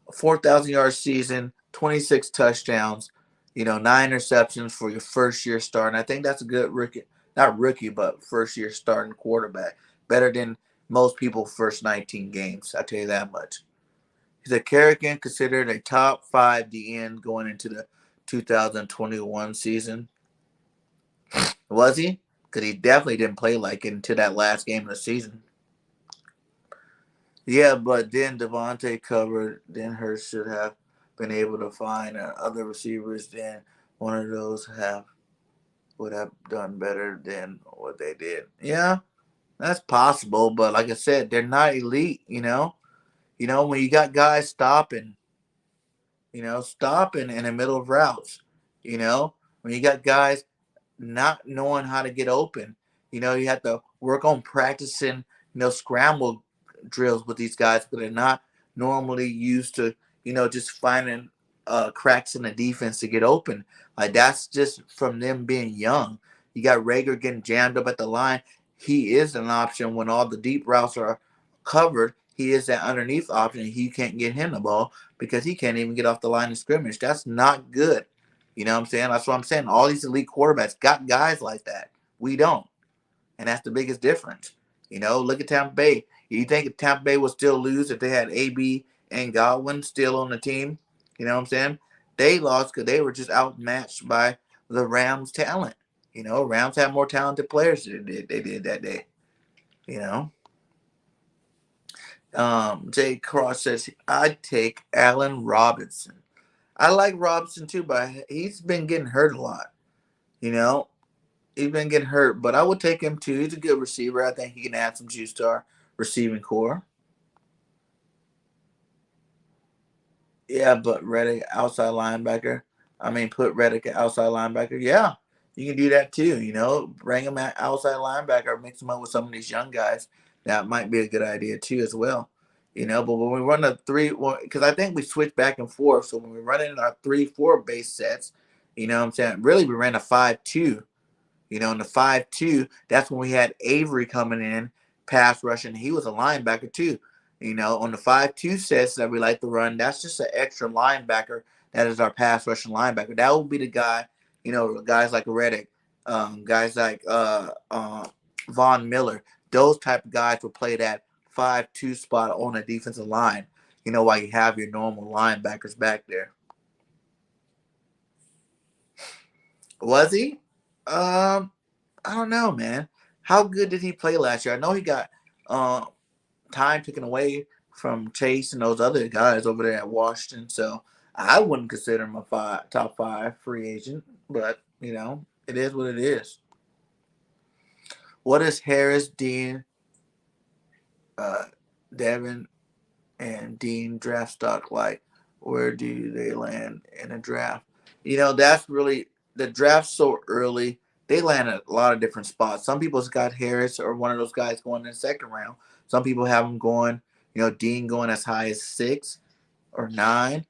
a 4,000-yard season, 26 touchdowns, 9 interceptions for your first year starting. I think that's a good rookie, not rookie, but first year starting quarterback. Better than most people first 19 games. I tell you that much. He's a Kerrigan, considered a top 5 DN going into the 2021 season. Was he? Because he definitely didn't play like it until that last game of the season. Yeah, but then Devonte covered. Then Hurts should have been able to find other receivers. Then one of those would have done better than what they did. Yeah, that's possible. But like I said, they're not elite, when you got guys stopping in the middle of routes, when you got guys not knowing how to get open, you have to work on practicing, scramble drills with these guys, but they're not normally used to, just finding cracks in the defense to get open. Like, that's just from them being young. You got Rager getting jammed up at the line. He is an option when all the deep routes are covered. He is that underneath option. He can't get him the ball because he can't even get off the line of scrimmage. That's not good. You know what I'm saying? That's what I'm saying. All these elite quarterbacks got guys like that. We don't. And that's the biggest difference. Look at Tampa Bay. You think Tampa Bay would still lose if they had AB and Godwin still on the team? You know what I'm saying? They lost because they were just outmatched by the Rams' talent. Rams had more talented players than they did that day. Jay Cross says, I'd take Allen Robinson. I like Robinson too, but he's been getting hurt a lot. He's been getting hurt, but I would take him too. He's a good receiver. I think he can add some juice to our receiving core. Yeah, but Reddick outside linebacker. Put Reddick at outside linebacker. Yeah, you can do that too. Bring him at outside linebacker, mix him up with some of these young guys. That might be a good idea too as well. But when we run a 3, because I think we switch back and forth. So when we run in our 3-4 base sets, what I'm saying? Really, we ran a 5-2. In the 5-2, that's when we had Avery coming in, pass rushing. He was a linebacker too. On the 5-2 sets that we like to run, that's just an extra linebacker. That is our pass rushing linebacker. That will be the guy, guys like Reddick, guys like Von Miller. Those type of guys will play that 5-2 spot on a defensive line, while you have your normal linebackers back there. Was he? I don't know, man. How good did he play last year? I know he got time taken away from Chase and those other guys over there at Washington, so I wouldn't consider him a top 5 free agent, but, it is what it is. What is Harris, Dean, Devin, and Dean draft stock like? Where do they land in a draft? That's really – the draft's so early. They land at a lot of different spots. Some people's got Harris or one of those guys going in the second round. Some people have them going, Dean going as high as 6 or 9,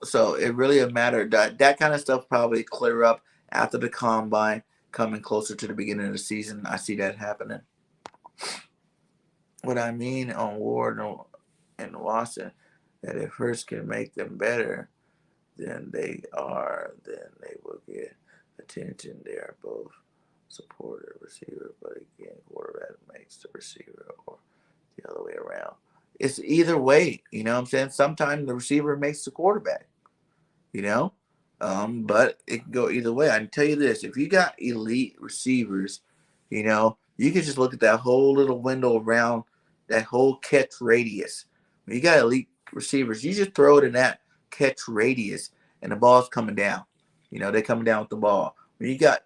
So it really a matter. That kind of stuff probably clear up after the combine, coming closer to the beginning of the season. I see that happening. What I mean on Ward and Watson, that if Hurts can make them better than they are, then they will get attention. They are both supporter receiver, but again, quarterback makes the receiver, or the other way around. It's either way, what I'm saying? Sometimes the receiver makes the quarterback, but it can go either way. I can tell you this: if you got elite receivers, you can just look at that whole little window around that whole catch radius. When you got elite receivers, you just throw it in that catch radius, and the ball's coming down. They're coming down with the ball. When you got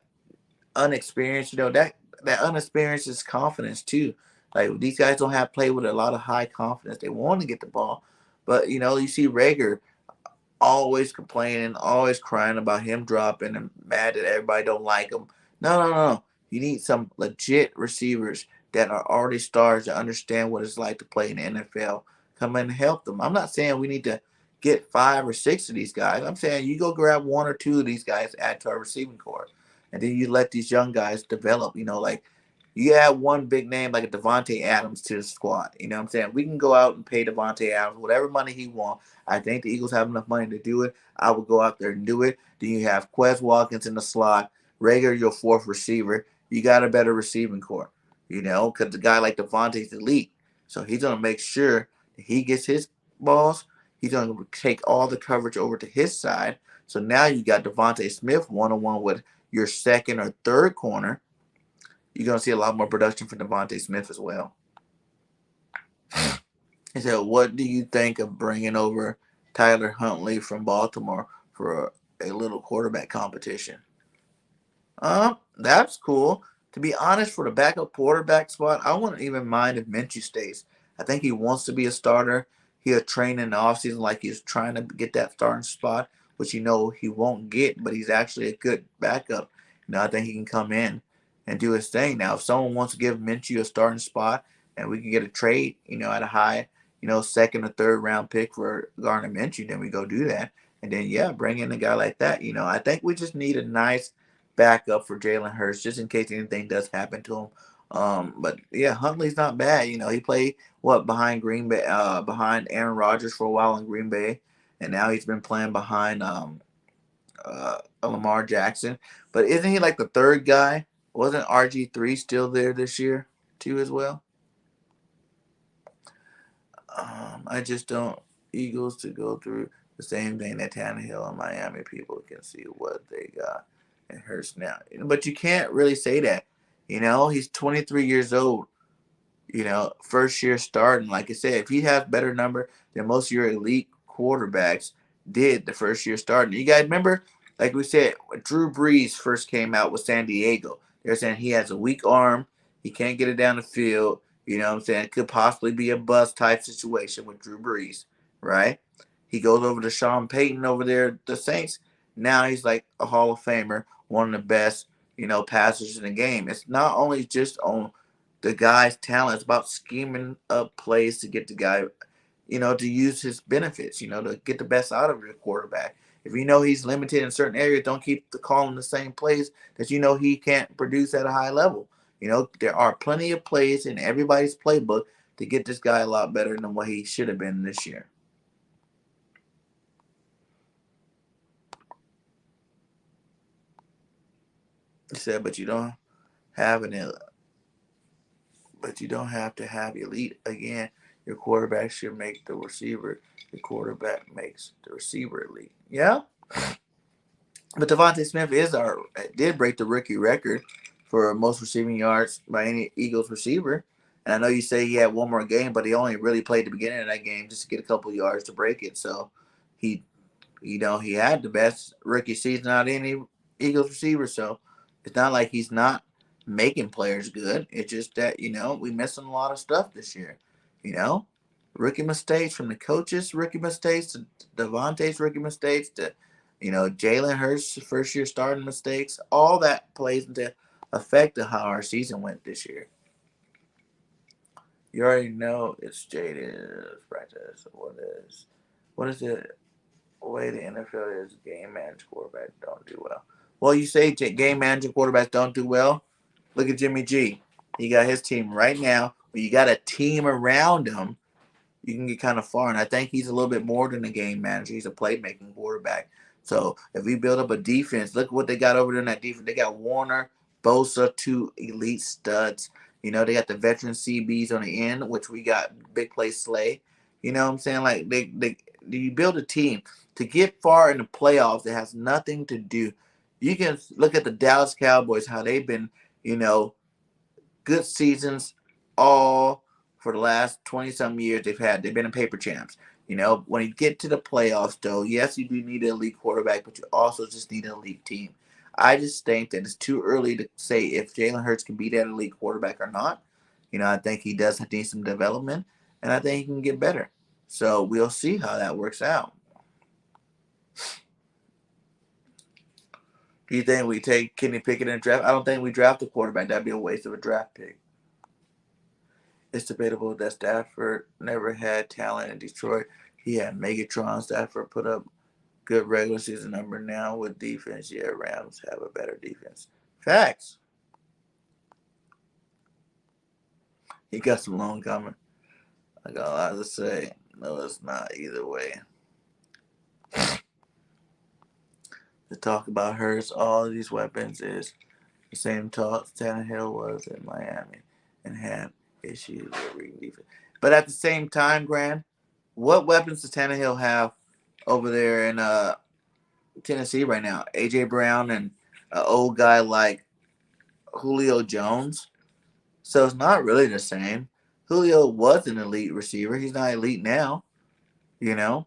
unexperienced, that unexperienced is confidence too. Like these guys don't have play with a lot of high confidence. They want to get the ball, but you see Rager always complaining, always crying about him dropping and mad that everybody don't like him. No. You need some legit receivers that are already stars that understand what it's like to play in the NFL. Come in and help them. I'm not saying we need to get 5 or 6 of these guys. I'm saying you go grab 1 or 2 of these guys, add to our receiving corps, and then you let these young guys develop. Like you add one big name like a Devonte Adams to the squad. You know what I'm saying? We can go out and pay Devonte Adams whatever money he wants. I think the Eagles have enough money to do it. I would go out there and do it. Then you have Quez Watkins in the slot. Rager, your 4th receiver. You got a better receiving corps, because the guy like Devontae's elite. So he's going to make sure that he gets his balls. He's going to take all the coverage over to his side. So now you got Devonte Smith one-on-one with your 2nd or 3rd corner. You're going to see a lot more production from Devonte Smith as well. He said, what do you think of bringing over Tyler Huntley from Baltimore for a little quarterback competition? That's cool. To be honest, for the backup quarterback spot, I wouldn't even mind if Minshew stays. I think he wants to be a starter. He'll train in the offseason like he's trying to get that starting spot, which he won't get, but he's actually a good backup. I think he can come in and do his thing. Now, if someone wants to give Minshew a starting spot and we can get a trade, at a high, 2nd or 3rd round pick for Gardner Minshew, then we go do that. And then, bring in a guy like that. I think we just need a nice backup for Jalen Hurts just in case anything does happen to him. But Huntley's not bad. He played behind Green Bay, behind Aaron Rodgers for a while in Green Bay, and now he's been playing behind Lamar Jackson. But isn't he like the 3rd guy? Wasn't RG3 still there this year too as well? I just don't Eagles to go through the same thing that Tannehill and Miami people can see what they got. It hurts now. But you can't really say that. He's 23 years old. 1st year starting. Like I said, if he has better number than most of your elite quarterbacks did the 1st year starting. You guys remember, like we said, when Drew Brees first came out with San Diego, they're saying he has a weak arm. He can't get it down the field. It could possibly be a bust type situation with Drew Brees, right? He goes over to Sean Payton over there, the Saints. Now he's like a Hall of Famer, one of the best, passers in the game. It's not only just on the guy's talent. It's about scheming up plays to get the guy, to use his benefits, to get the best out of your quarterback. If he's limited in certain areas, don't keep calling the same plays that he can't produce at a high level. There are plenty of plays in everybody's playbook to get this guy a lot better than what he should have been this year. He said, but you don't have to have elite again. Your quarterback should make the receiver. The quarterback makes the receiver elite. Yeah. But Devonte Smith did break the rookie record for most receiving yards by any Eagles receiver. And I know you say he had one more game, but he only really played the beginning of that game just to get a couple of yards to break it. So he had the best rookie season out of any Eagles receiver. So it's not like he's not making players good. It's just that, we missing a lot of stuff this year. Rookie mistakes from the coaches, rookie mistakes to Devontae's rookie mistakes to, Jalen Hurts' first year starting mistakes. All that plays into affected how our season went this year. You already know it's jaded practice. What is it? The way the NFL is game manager quarterbacks don't do well. Well, you say game manager quarterbacks don't do well. Look at Jimmy G. He got his team right now. When you got a team around him, you can get kind of far. And I think he's a little bit more than a game manager. He's a playmaking quarterback. So if we build up a defense, look what they got over there in that defense. They got Warner, Bosa, 2 elite studs. They got the veteran CBs on the end, which we got big play Slay. You know what I'm saying? Like you build a team to get far in the playoffs. It has nothing to do. You can look at the Dallas Cowboys, how they've been, good seasons all for the last 20-some years they've been in paper champs. You know, when you get to the playoffs, though, yes, you do need an elite quarterback, but you also just need an elite team. I just think that it's too early to say if Jalen Hurts can be that elite quarterback or not. You know, I think he does need some development, and I think he can get better. So we'll see how that works out. Do you think we take Kenny Pickett in the draft? I don't think we draft a quarterback. That'd be a waste of a draft pick. It's debatable that Stafford never had talent in Detroit. He had Megatron. Stafford put up good regular season number now with defense. Yeah, Rams have a better defense. Facts. He got some long coming. I got a lot to say. No, it's not either way. The talk about Hurts, all of these weapons is the same talk Tannehill was in Miami and had issues with reading defense. But at the same time, Grant, what weapons does Tannehill have over there in Tennessee right now? A.J. Brown and an old guy like Julio Jones. So it's not really the same. Julio was an elite receiver. He's not elite now, you know.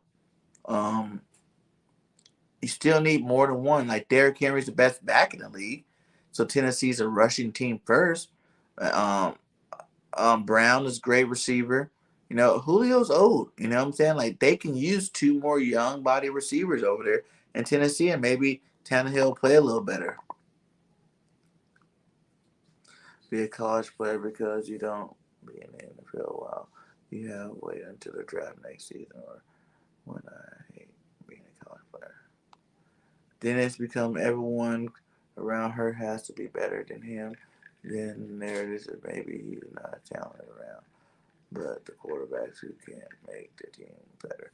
You still need more than one. Like Derrick Henry's the best back in the league. So Tennessee's a rushing team first. Brown is a great receiver. You know, Julio's old. You know what I'm saying? Like they can use two more young body receivers over there in Tennessee, and maybe Tannehill play a little better. Be a college player because you don't be in the NFL while you have to wait until the draft next season, or when I hate being a college player. Then it's become everyone around her has to be better than him. Then there it is that maybe he's not talented around, but the quarterbacks who can't make the team better.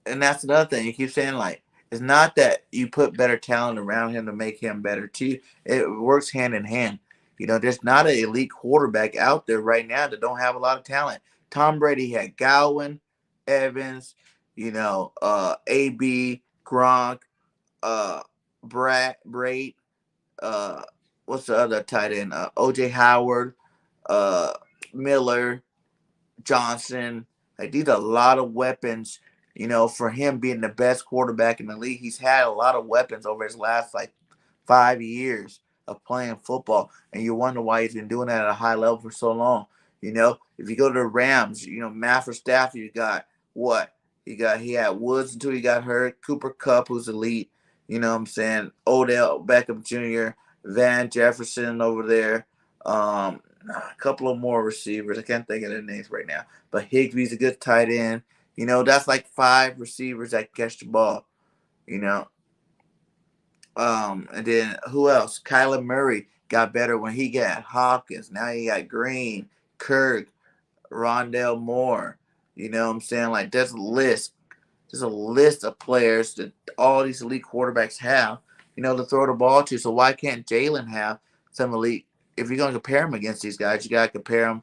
And that's another thing. You keep saying, like, it's not that you put better talent around him to make him better too. It works hand in hand. You know, there's not an elite quarterback out there right now that don't have a lot of talent. Tom Brady had Godwin, Evans, you know, AB, Gronk, Braid, what's the other tight end? OJ Howard, Miller, Johnson. Like these are a lot of weapons, you know, for him being the best quarterback in the league. He's had a lot of weapons over his last like 5 years of playing football. And you wonder why he's been doing that at a high level for so long. You know, if you go to the Rams, you know, Matt Stafford, you got what? He had Woods until he got hurt. Cooper Kupp, who's elite. You know what I'm saying? Odell Beckham Jr., Van Jefferson over there. A couple of more receivers. I can't think of their names right now. But Higbee's a good tight end. You know, that's like 5 receivers that catch the ball. You know. And then who else? Kyler Murray got better when he got Hopkins. Now you got Green, Kirk, Rondell Moore. You know what I'm saying? Like there's a list. There's a list of players that all these elite quarterbacks have, you know, to throw the ball to. So why can't Jalen have some elite? If you're going to compare him against these guys, you got to compare them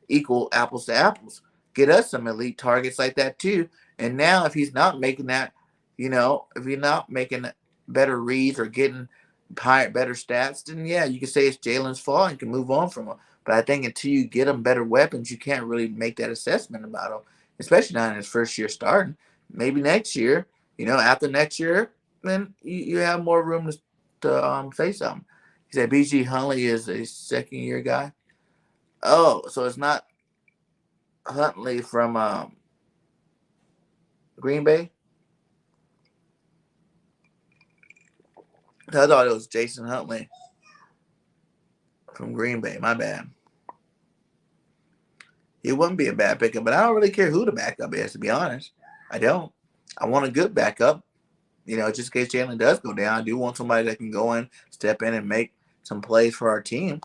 equal apples to apples. Get us some elite targets like that too. And now if he's not making that, you know, if you're not making better reads or getting better stats, then yeah, you can say it's Jalen's fault and can move on from him. But I think until you get him better weapons, you can't really make that assessment about him, especially not in his first year starting. Maybe next year, you know, after next year, then you have more room to say something. He said B.G. Huntley is a second-year guy. Oh, so it's not Huntley from Green Bay? I thought it was Jason Huntley from Green Bay. My bad. He wouldn't be a bad pickup, but I don't really care who the backup is, to be honest. I don't. I want a good backup. You know, just in case Jalen does go down, I do want somebody that can go in, step in, and make some plays for our team.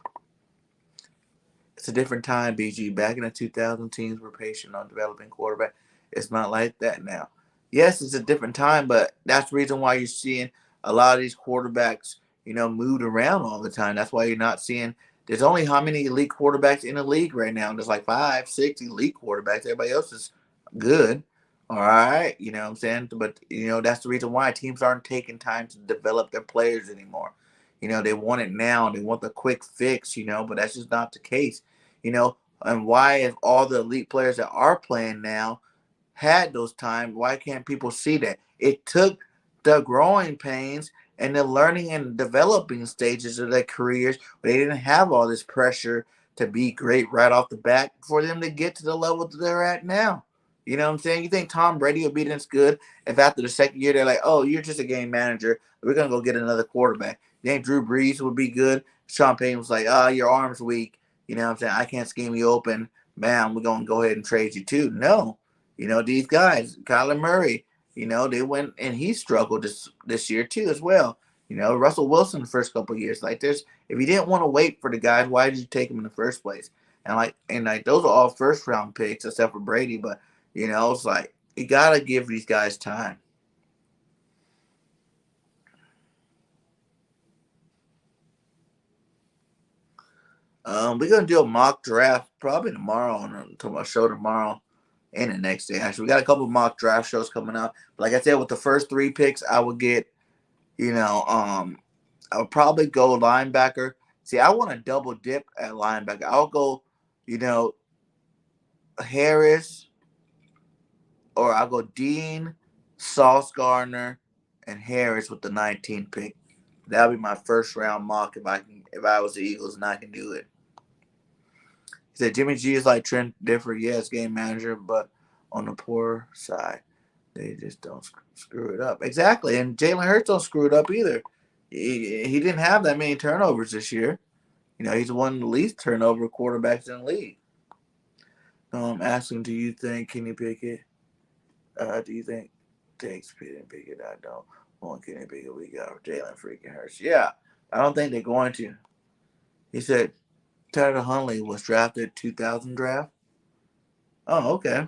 It's a different time, BG. Back in the 2000 teams were patient on developing quarterback. It's not like that now. Yes, it's a different time, but that's the reason why you're seeing a lot of these quarterbacks, you know, moved around all the time. That's why you're not seeing – there's only how many elite quarterbacks in the league right now? There's like 5, 6 elite quarterbacks. Everybody else is good. All right, you know what I'm saying? But, you know, that's the reason why teams aren't taking time to develop their players anymore. You know, they want it now. They want the quick fix, you know, but that's just not the case. You know, and why if all the elite players that are playing now had those times. Why can't people see that? It took the growing pains and the learning and developing stages of their careers where they didn't have all this pressure to be great right off the bat for them to get to the level that they're at now. You know what I'm saying? You think Tom Brady will be this good if after the second year they're like, oh, you're just a game manager. We're going to go get another quarterback. You think Drew Brees would be good? Sean Payton was like, oh, your arm's weak. You know what I'm saying? I can't scheme you open. Man, we're going to go ahead and trade you too. No. You know, these guys, Kyler Murray, you know, they went and he struggled this year too as well. You know, Russell Wilson the first couple of years. Like there's if you didn't want to wait for the guys, why did you take him in the first place? And like those are all first round picks except for Brady, but you know, it's like you gotta give these guys time. We're gonna do a mock draft probably tomorrow on my show tomorrow and the next day. Actually, we got a couple of mock draft shows coming out. But like I said, with the first 3 picks, I would get, you know, I would probably go linebacker. See, I want to double dip at linebacker. I'll go, you know, Harris, or I'll go Dean, Sauce Gardner, and Harris with the 19th pick. That'll be my first round mock if I was the Eagles and I can do it. He said Jimmy G is like Trent Difford, yes, game manager, but on the poor side, they just don't screw it up. Exactly, and Jalen Hurts don't screw it up either. He didn't have that many turnovers this year. You know, he's one of the least turnover quarterbacks in the league. I'm asking, do you think Kenny Pickett? Do you think takes Pickett? I don't want Kenny Pickett. We got Jalen freaking Hurts. Yeah, I don't think they're going to. He said Tyler Huntley was drafted 2000 draft. Oh, okay.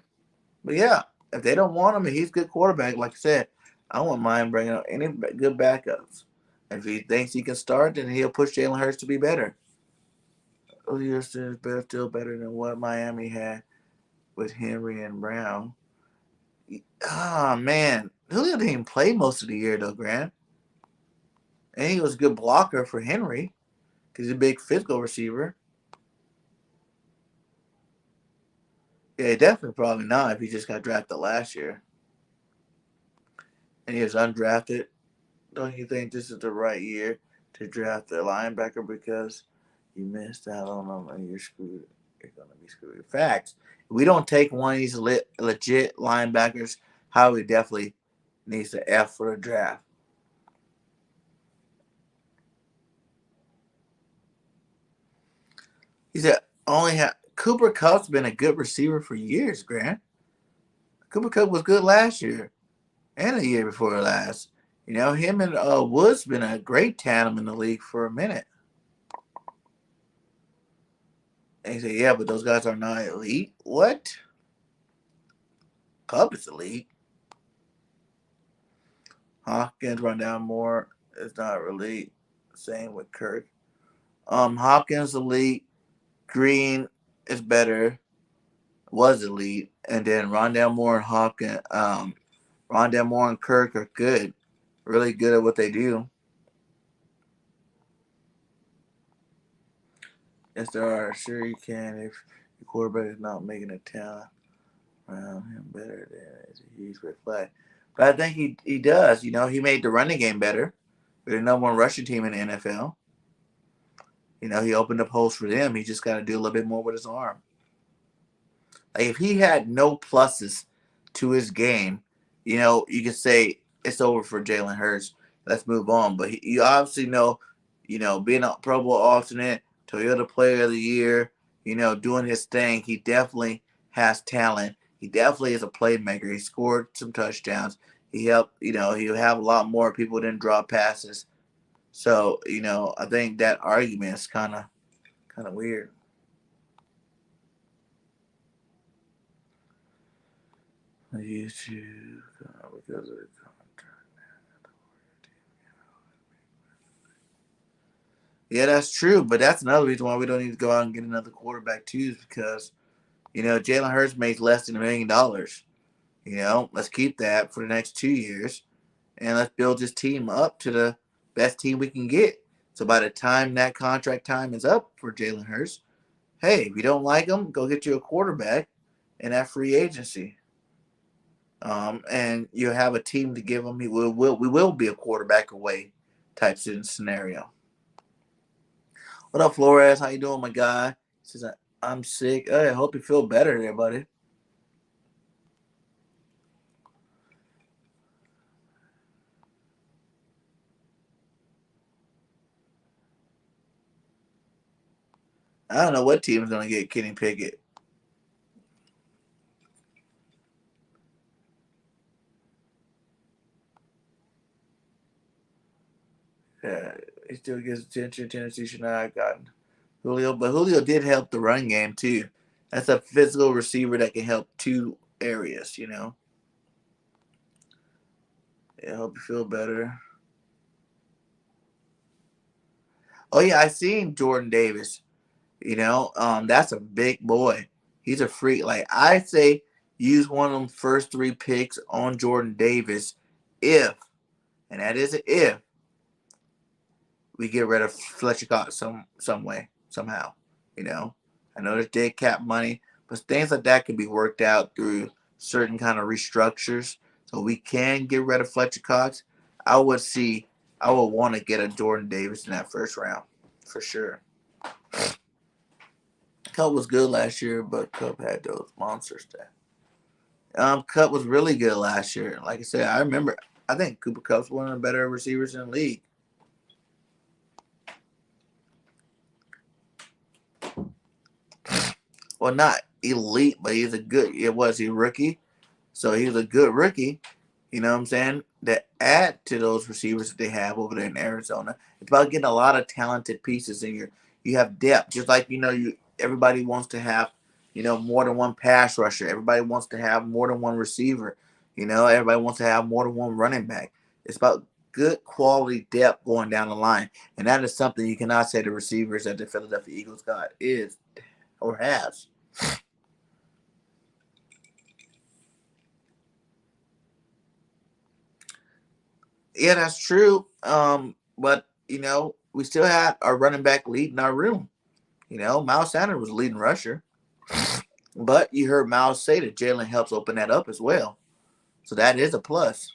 But yeah, if they don't want him and he's a good quarterback, like I said, I wouldn't mind bringing up any good backups. If he thinks he can start, then he'll push Jalen Hurts to be better. Oh, you're still better than what Miami had with Henry and Brown. Ah, man. Julio didn't even play most of the year, though, Grant. And he was a good blocker for Henry because he's a big physical receiver. Yeah, definitely probably not if he just got drafted last year. And he was undrafted. Don't you think this is the right year to draft a linebacker because you missed out on them and you're screwed? You're going to be screwed. Facts. If we don't take one of these legit linebackers, Howie definitely needs to F for the draft. He said, Cooper Kupp's been a good receiver for years, Grant. Cooper Kupp was good last year and the year before last. You know, him and Woods been a great tandem in the league for a minute. And he said, yeah, but those guys are not elite. What? Kupp is elite. Hopkins run down more. It's not elite. Same with Kirk. Hopkins elite. Green is better. Was elite. And then Rondale Moore and Hopkins, Rondale Moore and Kirk are good. Really good at what they do. Yes, there are. Sure you can if your quarterback is not making a talent around him better. Then it's a huge red flag. But I think he does. You know, he made the running game better. We're the number 1 rushing team in the NFL. You know, he opened up holes for them. He just got to do a little bit more with his arm. Like, if he had no pluses to his game, you know, you could say it's over for Jalen Hurts. Let's move on. But you obviously know, you know, being a Pro Bowl alternate, Toyota Player of the Year, you know, doing his thing, he definitely has talent. He definitely is a playmaker. He scored some touchdowns. He helped, you know, he'll have a lot more people didn't drop passes. So, you know, I think that argument is kind of weird. YouTube because of the contract. Yeah, that's true, but that's another reason why we don't need to go out and get another quarterback too, is because, you know, Jalen Hurts makes less than $1 million. You know, let's keep that for the next 2 years, and let's build this team up to the best team we can get. So by the time that contract time is up for Jalen Hurts, hey, if you don't like him, go get you a quarterback in that free agency. And you have a team to give him. We will be a quarterback away type scenario. What up, Flores? How you doing, my guy? He says, I'm sick. Hey, I hope you feel better there, buddy. I don't know what team is going to get Kenny Pickett. Yeah, he still gets attention. Tennessee should not have gotten Julio, but Julio did help the run game too. That's a physical receiver that can help two areas, you know. Yeah, I hope you feel better. Oh yeah, I seen Jordan Davis. You know, that's a big boy. He's a freak. Like I say, use one of them first 3 picks on Jordan Davis if, and that is an if, we get rid of Fletcher Cox some way, somehow. You know, I know there's dead cap money, but things like that can be worked out through certain kind of restructures. So we can get rid of Fletcher Cox. I would want to get a Jordan Davis in that first round for sure. Cup was good last year, but Cup had those monsters there. Cup was really good last year. Like I said, I think Cooper Kupp's one of the better receivers in the league. Well, not elite, but he's a good. He's a rookie, so he was a good rookie. You know what I'm saying? That add to those receivers that they have over there in Arizona. It's about getting a lot of talented pieces in you have depth. Just like everybody wants to have, more than one pass rusher. Everybody wants to have more than one receiver. Everybody wants to have more than one running back. It's about good quality depth going down the line. And that is something you cannot say the receivers that the Philadelphia Eagles got is or has. Yeah, that's true. But we still had our running back leading our room. Miles Sanders was leading rusher. But you heard Miles say that Jalen helps open that up as well. So that is a plus.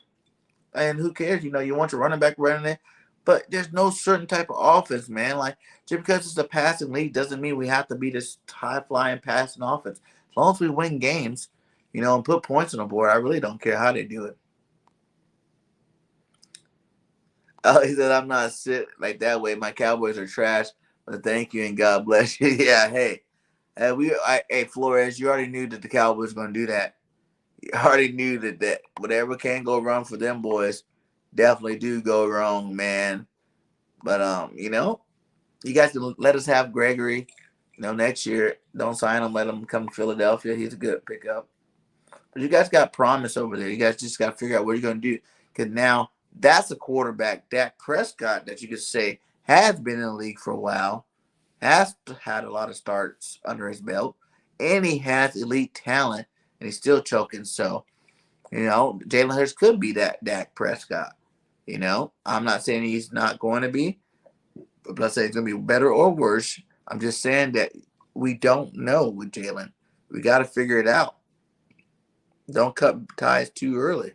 And who cares? You want your running back running it. But there's no certain type of offense, man. Like, just because it's a passing league doesn't mean we have to be this high-flying passing offense. As long as we win games, and put points on the board, I really don't care how they do it. Oh, he said, I'm not sick like that way. My Cowboys are trash, but thank you and God bless you. Yeah, hey. Hey, Flores, you already knew that the Cowboys were going to do that. You already knew that whatever can go wrong for them boys definitely do go wrong, man. But, you guys can let us have Gregory, next year. Don't sign him. Let him come to Philadelphia. He's a good pickup. But you guys got promise over there. You guys just got to figure out what you're going to do. Because now that's a quarterback, Dak Prescott, that you could say has been in the league for a while, has had a lot of starts under his belt, and he has elite talent, and he's still choking. So, Jalen Hurts could be that Dak Prescott. I'm not saying he's not going to be, but I'm not saying he's going to be better or worse. I'm just saying that we don't know with Jalen. We got to figure it out. Don't cut ties too early.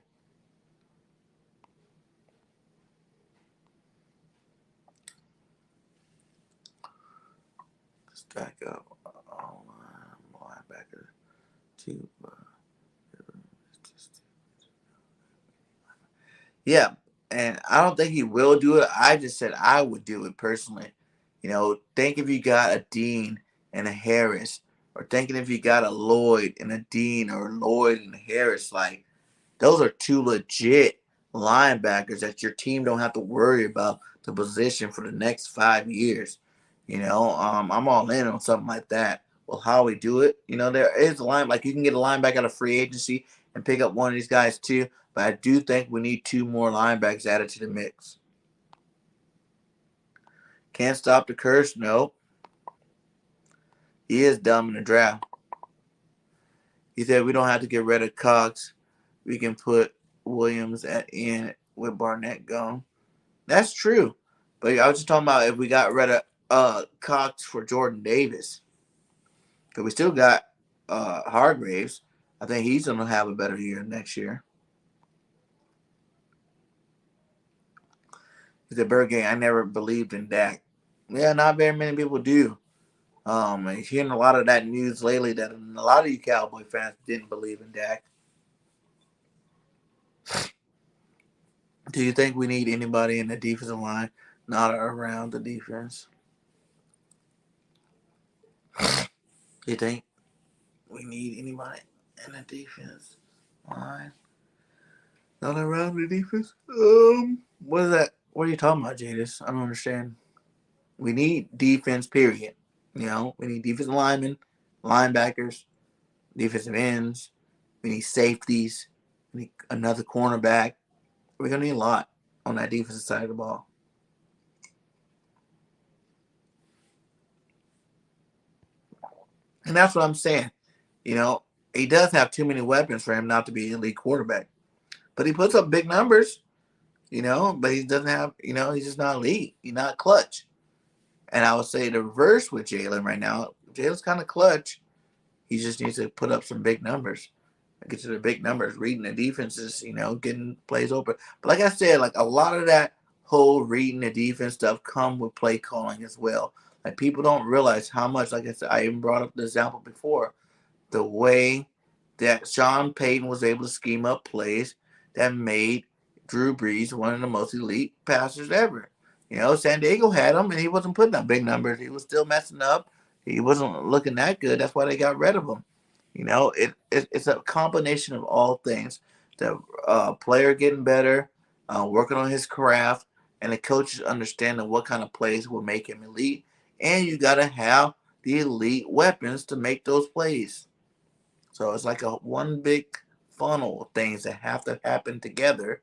Stack up linebacker to yeah, and I don't think he will do it. I just said I would do it personally. Think if you got a Dean and a Harris, or thinking if you got a Lloyd and a Dean, or Lloyd and Harris, like those are 2 legit linebackers that your team don't have to worry about the position for the next 5 years. I'm all in on something like that. Well, how we do it, there is a line like you can get a linebacker out of free agency and pick up one of these guys too. But I do think we need 2 more linebackers added to the mix. Can't stop the curse? No. He is dumb in the draft. He said we don't have to get rid of Cox. We can put Williams in with Barnett gone. That's true. But I was just talking about if we got rid of Cox for Jordan Davis. Because we still got Hargraves. I think he's going to have a better year next year. The BIRDGANG, I never believed in Dak. Yeah, not very many people do. Hearing a lot of that news lately that a lot of you Cowboy fans didn't believe in Dak. Do you think we need anybody in the defensive line not around the defense? Do you think we need anybody in the defense line not around the defense? What is that? What are you talking about, Jadis? I don't understand. We need defense, period. We need defensive linemen, linebackers, defensive ends. We need safeties. We need another cornerback. We're going to need a lot on that defensive side of the ball. And that's what I'm saying. He does have too many weapons for him not to be an elite quarterback. But he puts up big numbers, but he doesn't have, he's just not elite. He's not clutch. And I would say the reverse with Jalen right now. Jalen's kind of clutch. He just needs to put up some big numbers. Get to the big numbers, reading the defenses, getting plays open. But like I said, like a lot of that whole reading the defense stuff come with play calling as well. Like people don't realize how much, like I said, I even brought up the example before, the way that Sean Payton was able to scheme up plays that made Drew Brees one of the most elite passers ever. San Diego had him, and he wasn't putting up big numbers. He was still messing up. He wasn't looking that good. That's why they got rid of him. It's a combination of all things. The player getting better, working on his craft, and the coaches understanding what kind of plays will make him elite. And you got to have the elite weapons to make those plays. So it's like a one big funnel of things that have to happen together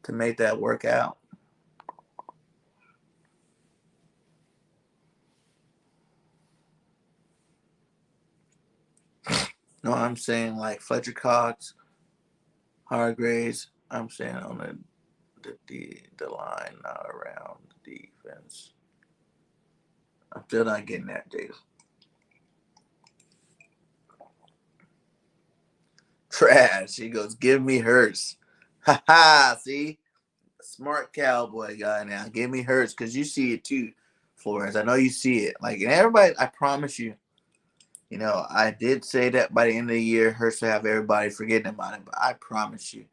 to make that work out. No, I'm saying like Fletcher Cox, Hargraves. I'm saying on the line, not around the defense. I'm still not getting that, Dave. Trash. He goes, give me Hurts. Ha ha. See? Smart Cowboy guy now. Give me Hurts because you see it too, Flores. I know you see it. Like, and everybody, I promise you, I did say that by the end of the year, Hurts will have everybody forgetting about it. But I promise you,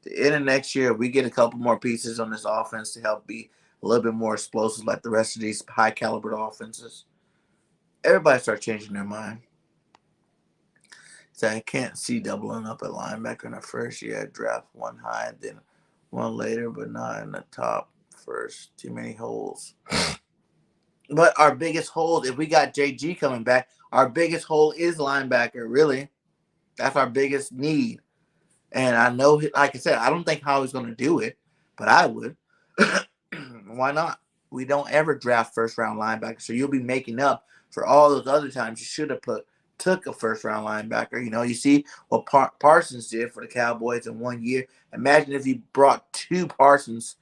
the end of next year, we get a couple more pieces on this offense to help be a little bit more explosive like the rest of these high-caliber offenses. Everybody start changing their mind. So I can't see doubling up at linebacker in the first year. I draft one high and then one later, but not in the top first. Too many holes. But our biggest hole, if we got JG coming back, our biggest hole is linebacker, really. That's our biggest need. And I know, like I said, I don't think Howie's going to do it, but I would. Why not? We don't ever draft first-round linebackers, so you'll be making up for all those other times you should have took a first-round linebacker. You see what Parsons did for the Cowboys in 1 year. Imagine if you brought two Parsons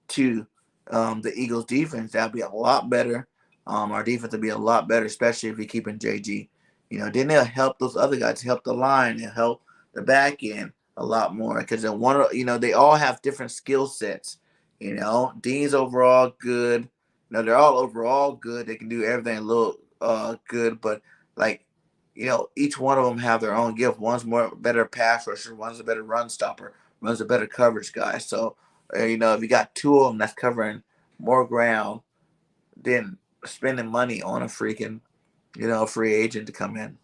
to the Eagles' defense. That would be a lot better. Our defense would be a lot better, especially if we keep in JG. Then they'll help those other guys, help the line, and help the back end a lot more because they all have different skill sets. Dean's overall good. They're all overall good. They can do everything a little good, but each one of them have their own gift. One's better pass rusher, one's a better run stopper, one's a better coverage guy. So, if you got two of them that's covering more ground than spending money on a freaking, free agent to come in.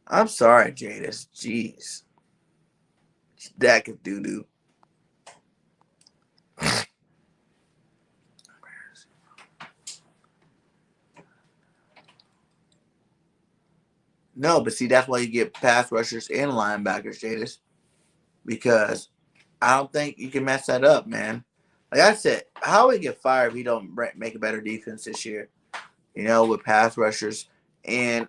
I'm sorry, Jadis. Jeez. Dak is doo-doo. No, but see, that's why you get pass rushers and linebackers, Jadis. Because I don't think you can mess that up, man. Like I said, how we get fired if we don't make a better defense this year? With pass rushers and,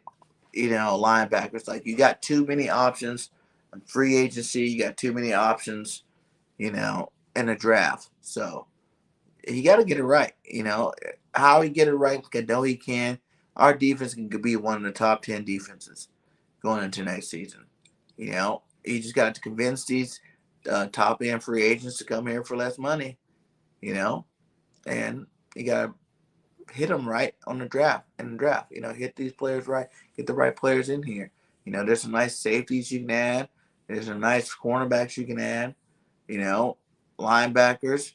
linebackers. Like, you got too many options in free agency. You got too many options, in a draft. So, you got to get it right. How he get it right, I know he can. our defense can be one of the top 10 defenses going into next season. You know, you just got to convince these top end free agents to come here for less money. You know, and you got to hit them right on the draft. You know, hit these players right, get the right players in here. You know, there's some nice safeties you can add. There's some nice cornerbacks you can add. You know, linebackers,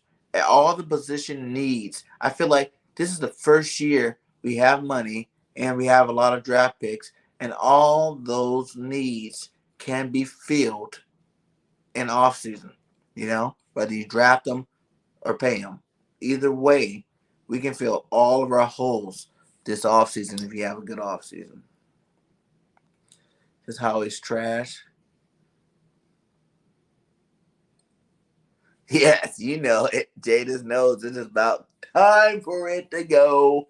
all the position needs. I feel like this is the first year we have money and we have a lot of draft picks, and all those needs can be filled in offseason. You know, whether you draft them or pay them. Either way, we can fill all of our holes this offseason if you have a good offseason. This Howie's trash. Yes, you know it. Jada's knows it is about time for it to go.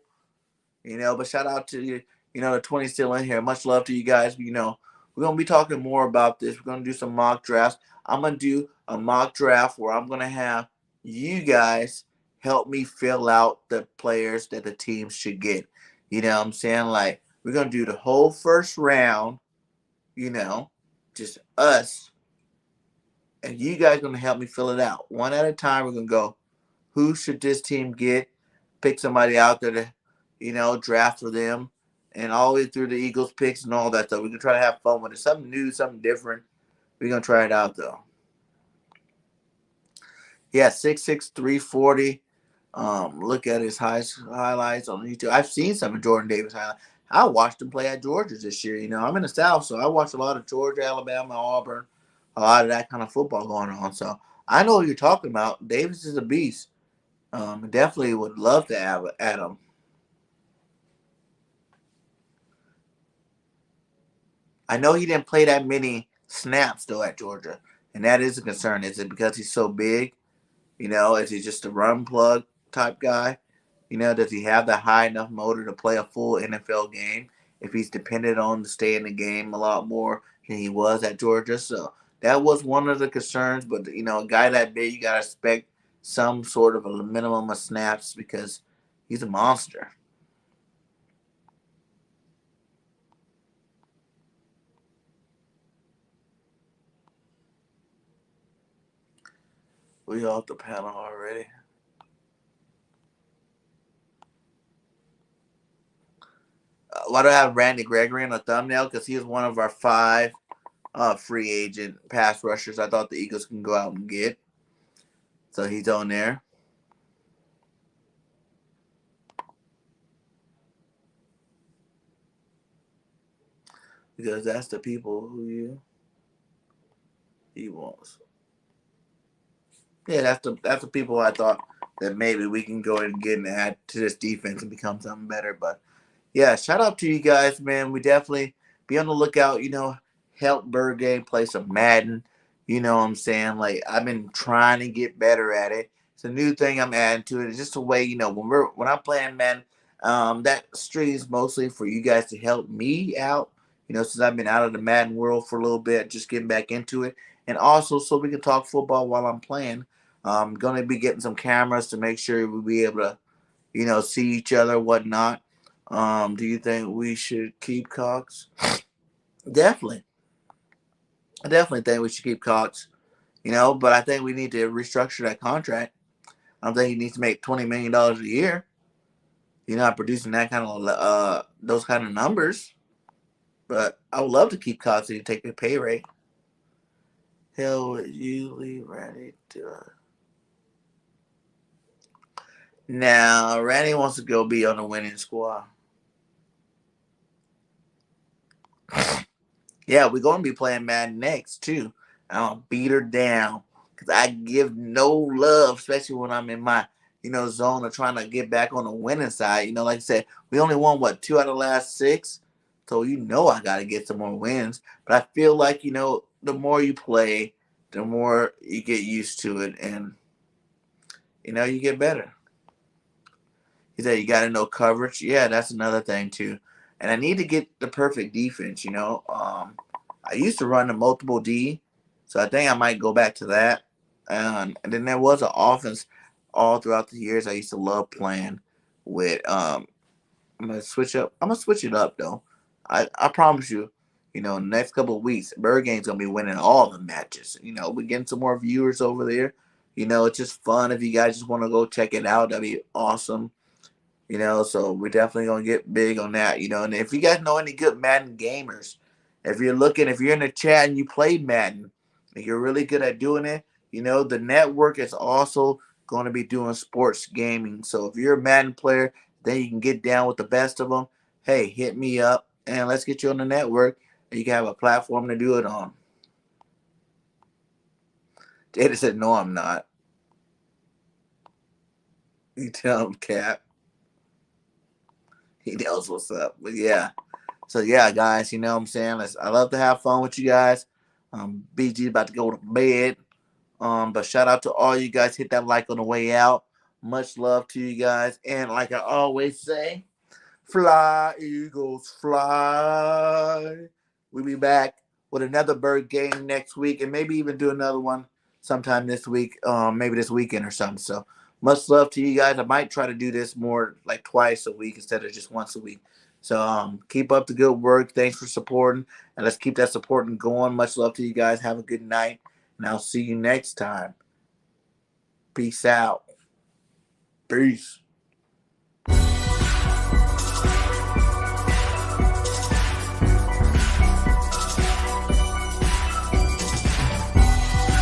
You know, but shout out to you, the 20 still in here. Much love to you guys. You know, we're going to be talking more about this. We're going to do some mock drafts. I'm going to do a mock draft where I'm going to have you guys help me fill out the players that the team should get. You know what I'm saying? Like, we're going to do the whole first round, just us. And you guys are going to help me fill it out. One at a time, we're going to go, who should this team get? Pick somebody out there to, draft for them. And all the way through the Eagles picks and all that stuff. We can try to have fun with it. Something new, something different. We're going to try it out, though. Yeah, 6'6", 340. Look at his highlights on YouTube. I've seen some of Jordan Davis highlights. I watched him play at Georgia this year. I'm in the South, so I watched a lot of Georgia, Alabama, Auburn, a lot of that kind of football going on. So I know what you're talking about. Davis is a beast. Definitely would love to have him. I know he didn't play that many snaps, though, at Georgia, and that is a concern. Is it because he's so big? Is he just a run plug type guy? Does he have the high enough motor to play a full NFL game if he's dependent on to stay in the game a lot more than he was at Georgia? So that was one of the concerns. But, a guy that big, you got to expect some sort of a minimum of snaps because he's a monster. We off the panel already. Why do I have Randy Gregory in the thumbnail? Because he is one of our 5 free agent pass rushers I thought the Eagles can go out and get. So he's on there. Because that's the people who he wants. Yeah, that's the people I thought that maybe we can go and get and add to this defense and become something better. But yeah, shout out to you guys, man. We definitely be on the lookout. Help BIRDGANG play some Madden. You know what I'm saying? Like, I've been trying to get better at it. It's a new thing I'm adding to it. It's just a way, when I'm playing Madden, that streams mostly for you guys to help me out. Since I've been out of the Madden world for a little bit, just getting back into it, and also so we can talk football while I'm playing. I'm gonna be getting some cameras to make sure we'll be able to, see each other, whatnot. Do you think we should keep Cox? Definitely. I definitely think we should keep Cox. But I think we need to restructure that contract. I don't think he needs to make $20 million a year. You're not producing that kind of those kind of numbers. But I would love to keep Cox and take a pay rate. Hell, would you leave Randy to Now, Randy wants to go be on the winning squad. Yeah, we're going to be playing Madden next, too. I'll beat her down. Because I give no love, especially when I'm in my, zone of trying to get back on the winning side. Like I said, we only won, 2 out of the last 6? So, I got to get some more wins. But I feel like, the more you play, the more you get used to it. And, you get better. He said you got to know coverage. Yeah, that's another thing, too. And I need to get the perfect defense, I used to run the multiple D, so I think I might go back to that. And then there was an offense all throughout the years I used to love playing with I'm gonna switch up. I'm gonna switch it up though. I promise you. You know, next couple of weeks, Bird Gang's gonna be winning all the matches. You know, we're getting some more viewers over there. You know, it's just fun. If you guys just want to go check it out, that'd be awesome. You know, so we're definitely gonna get big on that. You know, and if you guys know any good Madden gamers, if you're in the chat and you play Madden, and you're really good at doing it, you know, the network is also going to be doing sports gaming. So if you're a Madden player, then you can get down with the best of them. Hey, hit me up and let's get you on the network. And you can have a platform to do it on. Jada said, "No, I'm not." You tell him, Cap. He knows what's up. But yeah. So yeah, guys, you know what I'm saying? I love to have fun with you guys. BG's about to go to bed. But shout out to all you guys. Hit that like on the way out. Much love to you guys. And like I always say, fly, Eagles, fly. We'll be back with another Bird game next week, and maybe even do another one sometime this week, maybe this weekend or something. So much love to you guys. I might try to do this more like twice a week instead of just once a week. So keep up the good work. Thanks for supporting, and let's keep that supporting going. Much love to you guys. Have a good night, and I'll see you next time. Peace out. Peace.